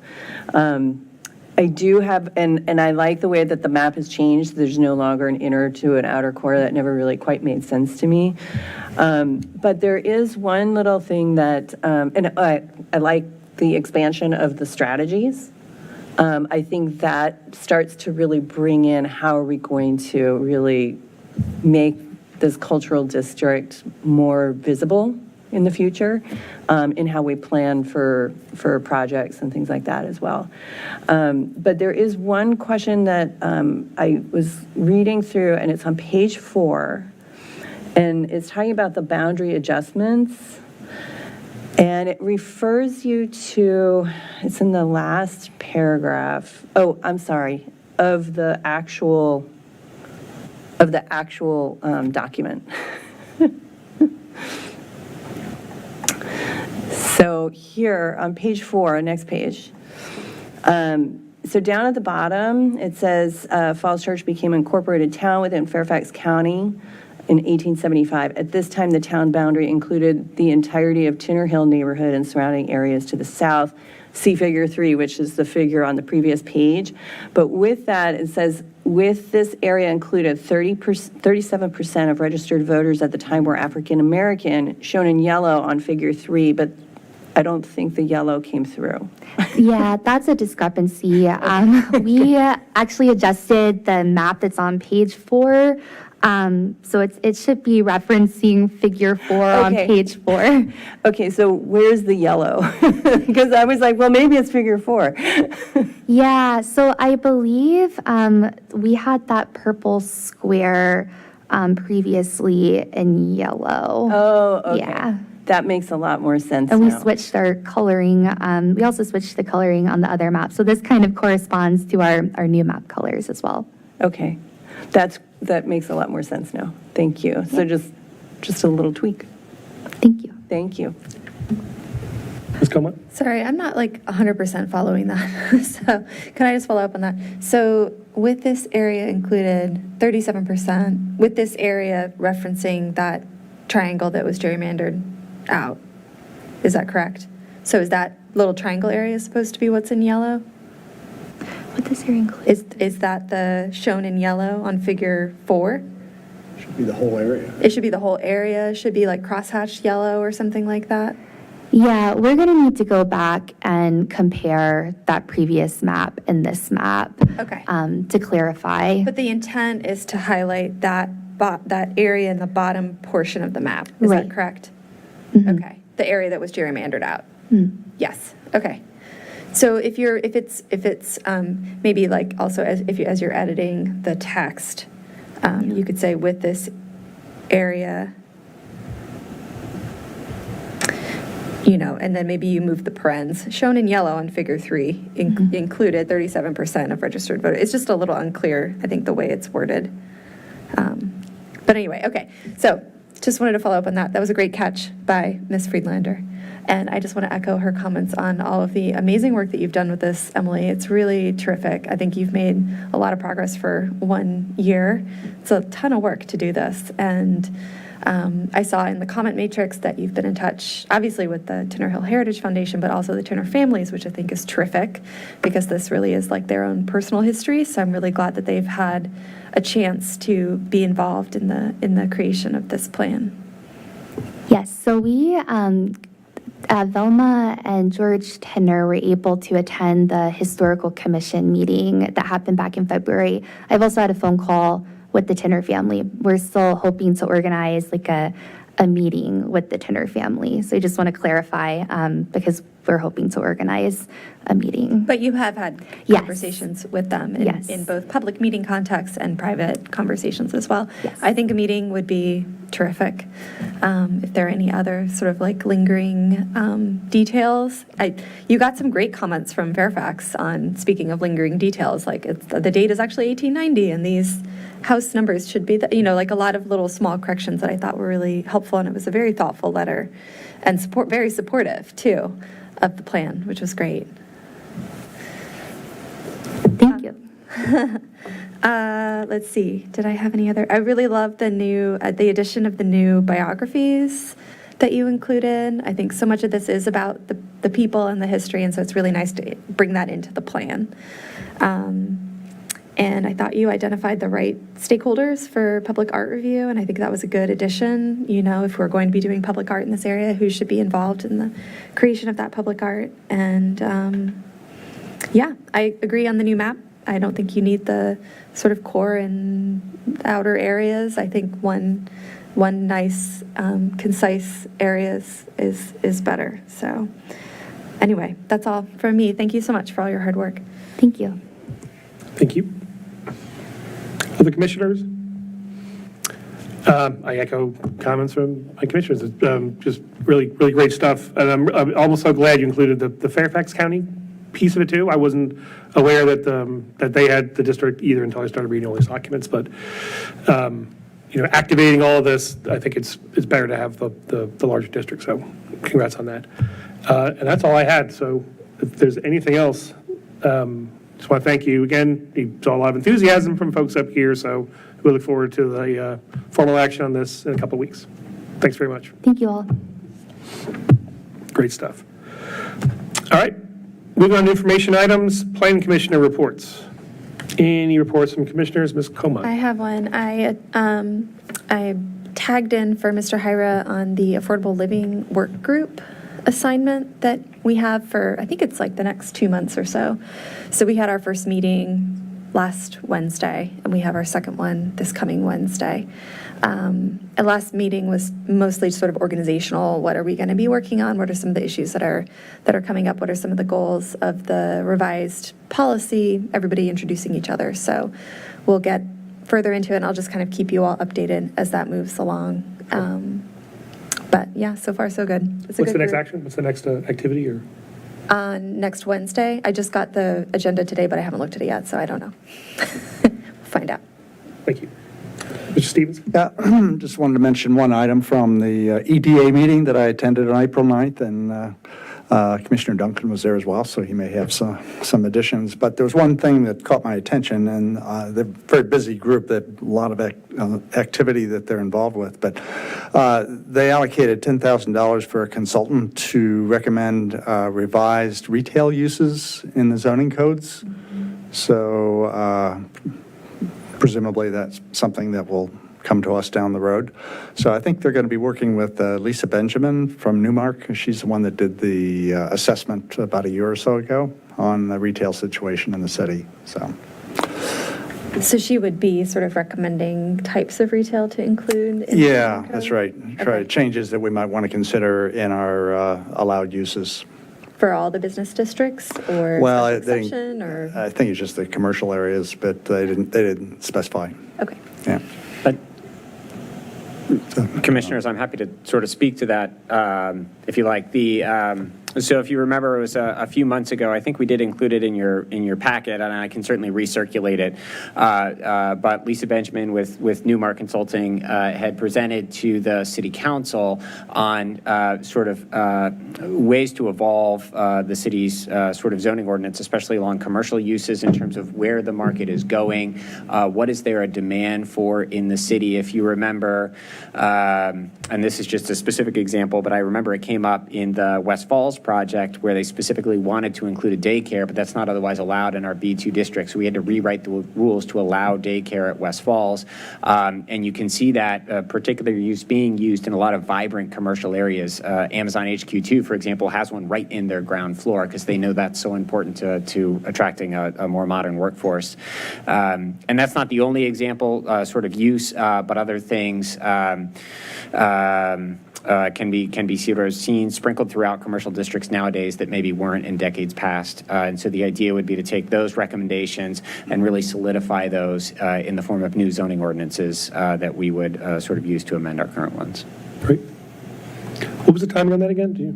I do have, and I like the way that the map has changed. There's no longer an inner to an outer core. That never really quite made sense to me. But there is one little thing that, and I like the expansion of the strategies. I think that starts to really bring in how are we going to really make this cultural district more visible in the future, in how we plan for projects and things like that as well. But there is one question that I was reading through, and it's on page 4, and it's talking about the boundary adjustments. And it refers you to, it's in the last paragraph. Oh, I'm sorry, of the actual document. So here on page 4, next page. So down at the bottom, it says Falls Church became an incorporated town within Fairfax County in 1875. At this time, the town boundary included the entirety of Tenor Hill neighborhood and surrounding areas to the south. See figure 3, which is the figure on the previous page. But with that, it says, with this area included 37% of registered voters at the time were African American, shown in yellow on figure 3, but I don't think the yellow came through. Yeah, that's a discrepancy. We actually adjusted the map that's on page 4. So it should be referencing figure 4 on page 4. Okay, so where's the yellow? Because I was like, well, maybe it's figure 4. Yeah, so I believe we had that purple square previously in yellow. Oh, okay. Yeah. That makes a lot more sense And now. we switched our coloring. We also switched the coloring on the other map. So this kind of corresponds to our new map colors as well. Okay, that makes a lot more sense now. Thank you. So just a little tweak. Thank you. Thank you. Ms. Coma? Sorry, I'm not like 100% following that. So can I just follow up on that? So with this area included 37%, with this area referencing that triangle that was gerrymandered out, is that correct? So is that little triangle area supposed to be what's in yellow? What does area include? Is that the shown in yellow on figure 4? Should be the whole area. It should be the whole area, should be like crosshatched yellow or something like that? Yeah, we're going to need to go back and compare that previous map and this map. Okay. To clarify. But the intent is to highlight that area in the bottom portion of the map. Is Right. that correct? Mhm. Okay. The area that was gerrymandered out. Mm. Yes. Okay. So if it's maybe like also as you're editing the text, you could say with this area, and then maybe you move the parens shown in yellow on figure 3 included 37% of registered voters. It's just a little unclear, I think, the way it's worded. But anyway, okay. So just wanted to follow up on that. That was a great catch by Ms. Friedlander. And I just want to echo her comments on all of the amazing work that you've done with this, Emily. It's really terrific. I think you've made a lot of progress for 1 year. It's a ton of work to do this. And I saw in the comment matrix that you've been in touch, obviously, with the Tinner Hill Heritage Foundation, but also the Tinner families, which I think is terrific because this really is like their own personal history. So I'm really glad that they've had a chance to be involved in the creation of this plan. Yes, so we, Velma and George Tinner were able to attend the Historical Commission meeting that happened back in February. I've also had a phone call with the Tinner family. We're still hoping to organize like a meeting with the Tinner family. So I just want to clarify because we're hoping to organize a meeting. But you have had Yes. conversations with them Yes. in both public meeting contexts and private conversations as well. Yes. I think a meeting would be terrific. If there are any other sort of like lingering details. You got some great comments from Fairfax on, speaking of lingering details, like the date is actually 1890 and these house numbers should be, like a lot of little small corrections that I thought were really helpful. And it was a very thoughtful letter and very supportive too of the plan, which was great. Thank you. Let's see. Did I have any other? I really love the addition of the new biographies that you included. I think so much of this is about the people and the history, and so it's really nice to bring that into the plan. And I thought you identified the right stakeholders for public art review, and I think that was a good addition. If we're going to be doing public art in this area, who should be involved in the creation of that public art? And yeah, I agree on the new map. I don't think you need the sort of core and outer areas. I think one nice, concise areas is better. So anyway, that's all from me. Thank you so much for all your hard work. Thank you. Thank you. Other commissioners? I echo comments from my commissioners. It's just really, really great stuff. And I'm almost so glad you included the Fairfax County piece of it too. I wasn't aware that they had the district either until I started reading all these documents. But activating all of this, I think it's better to have the larger district. So congrats on that. And that's all I had. So if there's anything else, just want to thank you again. You saw a lot of enthusiasm from folks up here, so we look forward to the formal action on this in a couple of weeks. Thanks very much. Thank you all. Great stuff. All right, moving on to information items, Planning Commissioner reports. Any reports from commissioners? Ms. Coma. I have one. I tagged in for Mr. Hyra on the affordable living work group assignment that we have for, I think it's like the next 2 months or so. So we had our first meeting last Wednesday, and we have our second one this coming Wednesday. Our last meeting was mostly sort of organizational. What are we going to be working on? What are some of the issues that are coming up? What are some of the goals of the revised policy? Everybody introducing each other. So we'll get further into it, and I'll just kind of keep you all updated as that moves along. But yeah, so far so good. It's a What's good the next group. action? What's the next activity? Or Next Wednesday. I just got the agenda today, but I haven't looked at it yet, so I don't know. We'll find out. Thank you. Mr. Stevens? Yeah, just wanted to mention one item from the EDA meeting that I attended on April 9th, and Commissioner Duncan was there as well, so he may have some additions. But there was one thing that caught my attention, and they're a very busy group, that a lot of activity that they're involved with. But they allocated $10,000 for a consultant to recommend revised retail uses in the zoning codes. So presumably that's something that will come to us down the road. So I think they're going to be working with Lisa Benjamin from Newmark. She's the one that did the assessment about a year or so ago on the retail situation in the city. So she would be sort of recommending types of retail to include? In Yeah, the code? that's right. Okay. Changes that we might want to consider in our allowed uses. For all the business districts or Well, special exception or? I think it's just the commercial areas, but they didn't specify. Okay. Yeah. But Commissioners, I'm happy to sort of speak to that, if you like. So if you remember, it was a few months ago. I think we did include it in your packet, and I can certainly recirculate it. But Lisa Benjamin with Newmark Consulting had presented to the City Council on sort of ways to evolve the city's sort of zoning ordinance, especially along commercial uses in terms of where the market is going. What is there a demand for in the city? If you remember, and this is just a specific example, but I remember it came up in the West Falls project where they specifically wanted to include a daycare, but that's not otherwise allowed in our B2 district. So we had to rewrite the rules to allow daycare at West Falls. And you can see that particular use being used in a lot of vibrant commercial areas. Amazon HQ2, for example, has one right in their ground floor because they know that's so important to attracting a more modern workforce. And that's not the only example, sort of use, but other things can be seen sprinkled throughout commercial districts nowadays that maybe weren't in decades past. And so the idea would be to take those recommendations and really solidify those in the form of new zoning ordinances that we would sort of use to amend our current ones. Great. What was the timing on that again? Do you?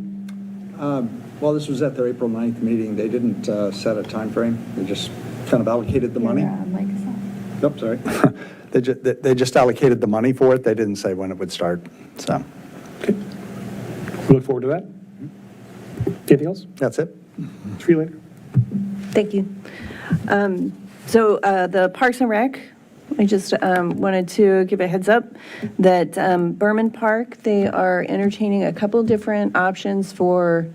Well, this was at their April 9th meeting. They didn't set a time frame. They just kind of allocated the money. Oops, sorry. They just allocated the money for it. They didn't say when it would start, so. Okay. We look forward to that. Anything else? That's it. Freelander. Thank you. So the Parks and Rec, I just wanted to give a heads up that Berman Park, they are entertaining a couple different options for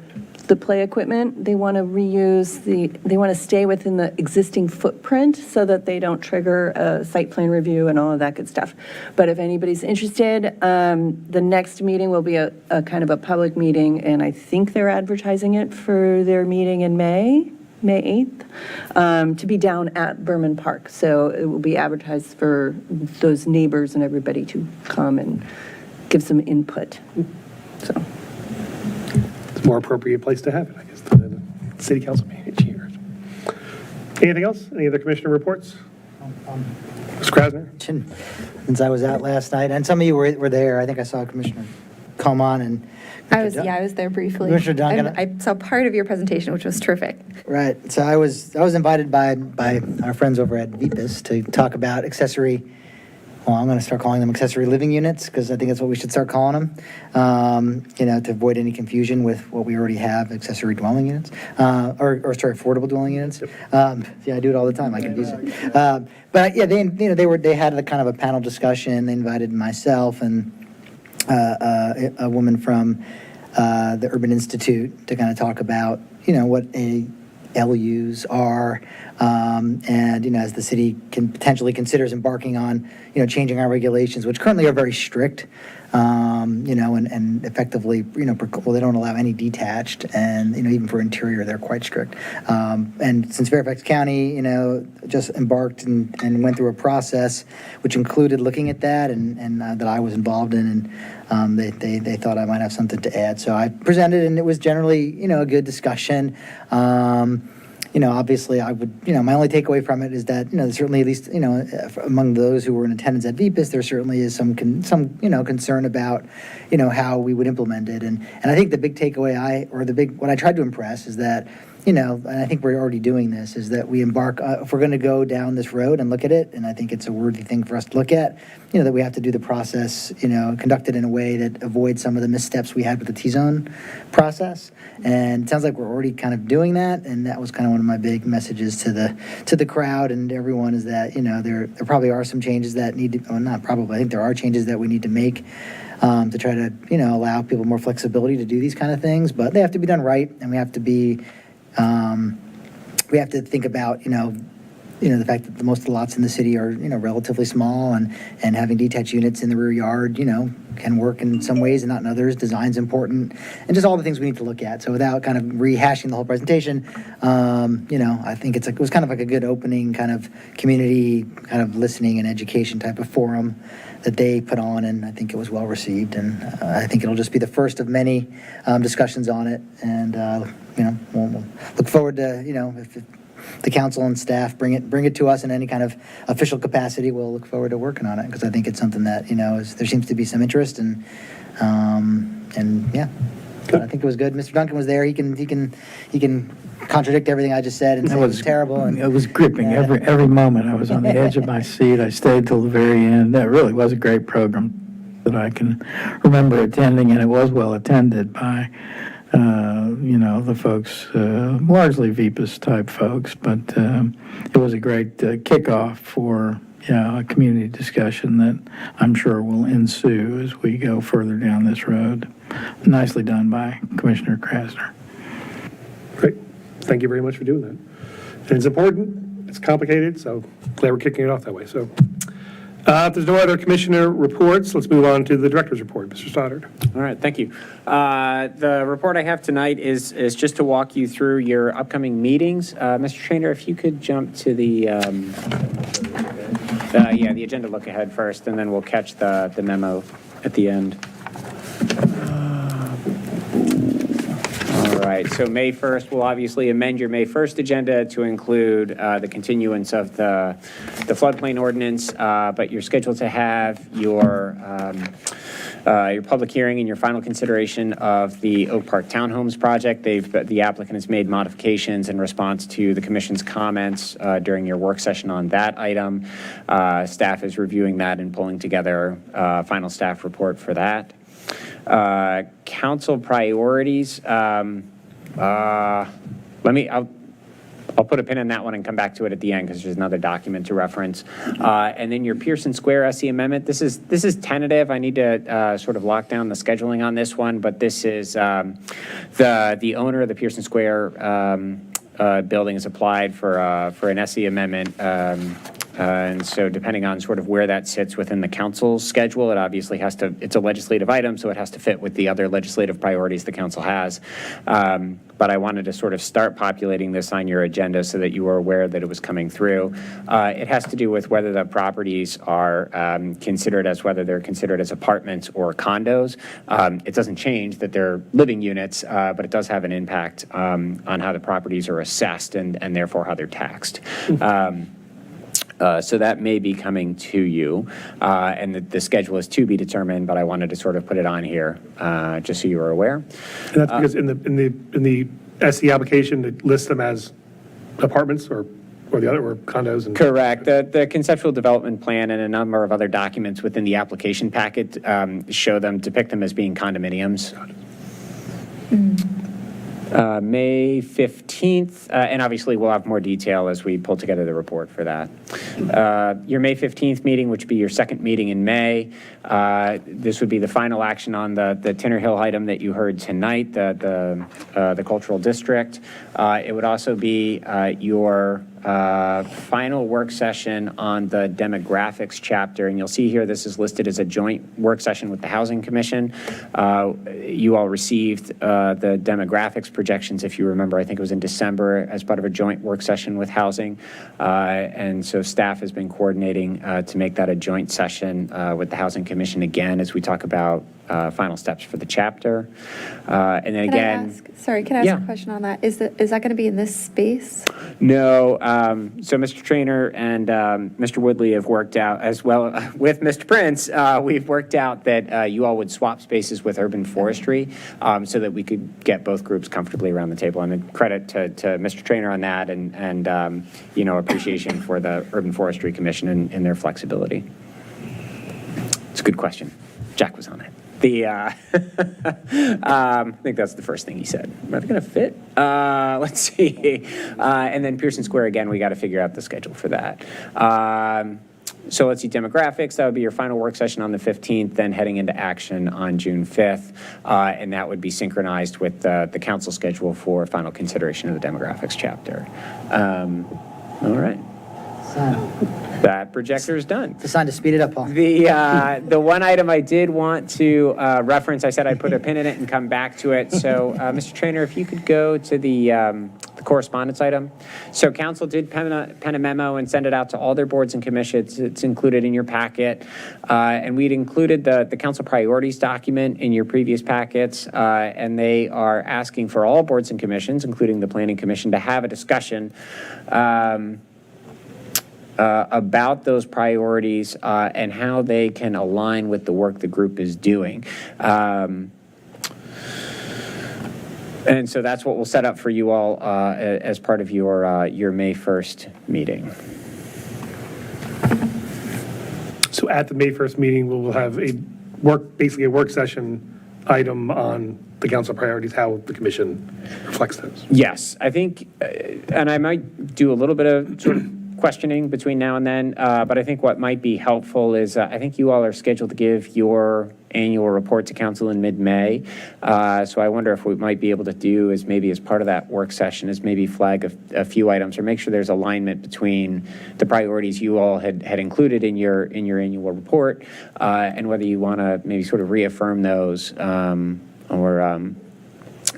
the play equipment. They want to reuse they want to stay within the existing footprint so that they don't trigger a site plan review and all of that good stuff. But if anybody's interested, the next meeting will be a kind of a public meeting, and I think they're advertising it for their meeting in May 8th, to be down at Berman Park. So it will be advertised for those neighbors and everybody to come and give some input. So. It's a more appropriate place to have it, I guess, than the city council meeting each year. Anything else? Any other commissioner reports? Mr. Krasner? Since I was out last night, and some of you were there, I think I saw Commissioner Coman and. I was there briefly. Commissioner Duncan. I saw part of your presentation, which was terrific. Right. So I was invited by our friends over at VPIS to talk about accessory. Well, I'm going to start calling them accessory living units because I think that's what we should start calling them. To avoid any confusion with what we already have, accessory dwelling units, affordable dwelling units. Yeah, I do it all the time. I confuse it. But yeah, they had a kind of a panel discussion. They invited myself and a woman from the Urban Institute to kind of talk about, what LUs are, and, as the city can potentially considers embarking on, changing our regulations, which currently are very strict, and effectively, they don't allow any detached, and, even for interior, they're quite strict. And since Fairfax County, just embarked and went through a process which included looking at that and that I was involved in, and they thought I might have something to add. So I presented, and it was generally, a good discussion. Obviously I would, my only takeaway from it is that, certainly at least, among those who were in attendance at VPIS, there certainly is some concern about, how we would implement it. And I think the big takeaway what I tried to impress is that, you know, and I think we're already doing this, is that we embark, if we're going to go down this road and look at it, and I think it's a worthy thing for us to look at, you know, that we have to do the process, you know, conduct it in a way that avoids some of the missteps we had with the T-zone process. And it sounds like we're already kind of doing that, and that was kind of one of my big messages to the crowd and everyone, is that, you know, there probably are some changes that need to, well, not probably, I think there are changes that we need to make to try to, you know, allow people more flexibility to do these kind of things, but they have to be done right, and we have to be, we have to think about, you know, the fact that most of the lots in the city are, you know, relatively small, and having detached units in the rear yard, you know, can work in some ways and not in others. Design's important, and just all the things we need to look at. So without kind of rehashing the whole presentation, you know, I think it was kind of like a good opening kind of community kind of listening and education type of forum that they put on, and I think it was well received, and I think it'll just be the first of many discussions on it, and you know, we'll look forward to, you know, if the council and staff bring it to us in any kind of official capacity, we'll look forward to working on it, because I think it's something that, you know, there seems to be some interest, and yeah, but I think it was good. Mr. Duncan was there. He can contradict everything I just said and say it was terrible. And It was gripping every moment. I was on the edge of my seat. I stayed till the very end. That really was a great program that I can remember attending, and it was well attended by, you know, the folks, largely VPAS type folks, but it was a great kickoff for a community discussion that I'm sure will ensue as we go further down this road. Nicely done by Commissioner Krasner. Great. Thank you very much for doing that. And it's important, it's complicated, so glad we're kicking it off that way. So if there's no other commissioner reports, let's move on to the director's report. Mr. Stoddard. All right, thank you. The report I have tonight is just to walk you through your upcoming meetings. Mr. Trainer, if you could jump to the agenda look ahead first, and then we'll catch the memo at the end. All right, so May 1st, we'll obviously amend your May 1st agenda to include the continuance of the floodplain ordinance, but you're scheduled to have your public hearing and your final consideration of the Oak Park Townhomes project. The applicant has made modifications in response to the commission's comments during your work session on that item. Staff is reviewing that and pulling together a final staff report for that. Council priorities. I'll put a pin in that one and come back to it at the end, because there's another document to reference. And then your Pearson Square SE amendment. This is tentative. I need to sort of lock down the scheduling on this one, but this is the owner of the Pearson Square building has applied for an SE amendment. And so depending on sort of where that sits within the council's schedule, it obviously has to, it's a legislative item, so it has to fit with the other legislative priorities the council has. But I wanted to sort of start populating this on your agenda so that you were aware that it was coming through. It has to do with whether the properties are considered as apartments or condos. It doesn't change that they're living units, but it does have an impact on how the properties are assessed and therefore how they're taxed. So that may be coming to you, and the schedule is to be determined, but I wanted to sort of put it on here, just so you were aware. And that's because in the SE application, it lists them as apartments or the other, or condos. And correct. The conceptual development plan and a number of other documents within the application packet depict them as being condominiums. May 15th, and obviously we'll have more detail as we pull together the report for that. Your May 15th meeting, which would be your second meeting in May, this would be the final action on the Tinner Hill item that you heard tonight, the cultural district. It would also be your final work session on the demographics chapter, and you'll see here this is listed as a joint work session with the Housing Commission. You all received the demographics projections, if you remember. I think it was in December as part of a joint work session with Housing, and so staff has been coordinating to make that a joint session with the Housing Commission again as we talk about final steps for the chapter. And then Can I again. ask, sorry, can I ask Yeah. a question on that? Is that going to be in this space? No, so Mr. Trainer and Mr. Woodley have worked out, as well with Mr. Prince, we've worked out that you all would swap spaces with Urban Forestry so that we could get both groups comfortably around the table. And credit to Mr. Trainer on that and appreciation for the Urban Forestry Commission and their flexibility. It's a good question. Jack was on it. I think that's the first thing he said. Are they going to fit? Let's see. And then Pearson Square, again, we got to figure out the schedule for that. So let's see, demographics, that would be your final work session on the 15th, then heading into action on June 5th. And that would be synchronized with the council schedule for final consideration of the demographics chapter. All right. That projector is done. It's a sign to speed it up, Paul. The one item I did want to reference, I said I'd put a pin in it and come back to it. So, Mr. Trainer, if you could go to the correspondence item. So council did pen a memo and send it out to all their boards and commissions. It's included in your packet. And we'd included the council priorities document in your previous packets. And they are asking for all boards and commissions, including the Planning Commission, to have a discussion about those priorities and how they can align with the work the group is doing. And so that's what we'll set up for you all as part of your May 1st meeting. So at the May 1st meeting, we will have basically a work session item on the council priorities, how the commission reflects those. Yes, I think, and I might do a little bit of sort of questioning between now and then, but I think what might be helpful is I think you all are scheduled to give your annual report to council in mid-May. So I wonder if we might be able to do is maybe as part of that work session is maybe flag a few items or make sure there's alignment between the priorities you all had included in your annual report and whether you want to maybe sort of reaffirm those or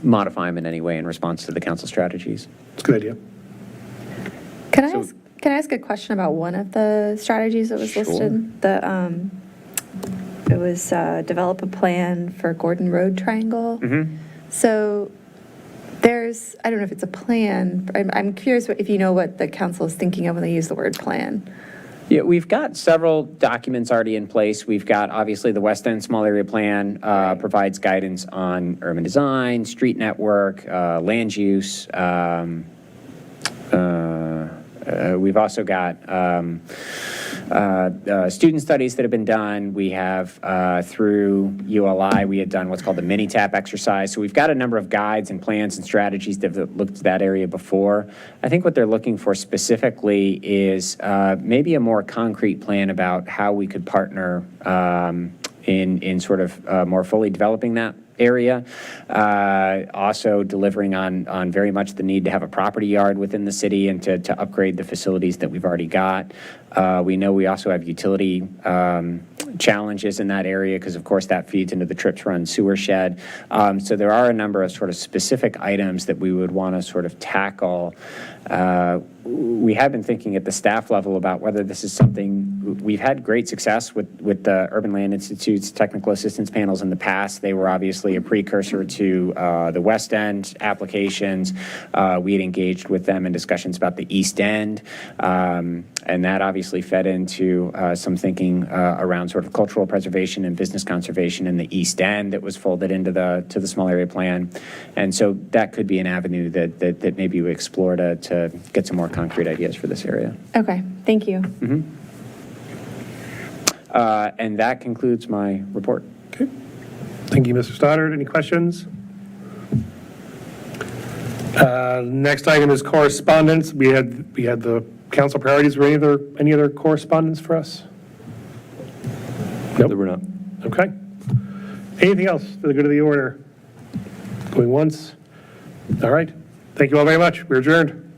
modify them in any way in response to the council strategies. It's a good idea. Can I ask a question about one of the strategies that was Sure. listed? It was develop a plan for Gordon Road Triangle. Mm-hmm. So I don't know if it's a plan. I'm curious if you know what the council is thinking of when they use the word plan. Yeah, we've got several documents already in place. We've got, obviously, the West End Small Area Plan provides guidance on urban design, street network, land use. We've also got student studies that have been done. We have, through ULI, we had done what's called the mini-TAP exercise. So we've got a number of guides and plans and strategies that have looked at that area before. I think what they're looking for specifically is maybe a more concrete plan about how we could partner in sort of more fully developing that area. Also delivering on very much the need to have a property yard within the city and to upgrade the facilities that we've already got. We know we also have utility challenges in that area because, of course, that feeds into the Trips Run sewer shed. So there are a number of sort of specific items that we would want to sort of tackle. We have been thinking at the staff level about whether this is something we've had great success with the Urban Land Institute's technical assistance panels in the past. They were obviously a precursor to the West End applications. We had engaged with them in discussions about the East End, and that obviously fed into some thinking around sort of cultural preservation and business conservation in the East End that was folded into the small area plan. And so that could be an avenue that maybe we explore to get some more concrete ideas for this area. Okay, thank you. Mm-hmm. And that concludes my report. Okay. Thank you, Mr. Stoddard. Any questions? Next item is correspondence. We had the council priorities. Were any other correspondence for us? Nope. There were not. Okay. Anything else to the good of the order? Going once? All right. Thank you all very much. We're adjourned.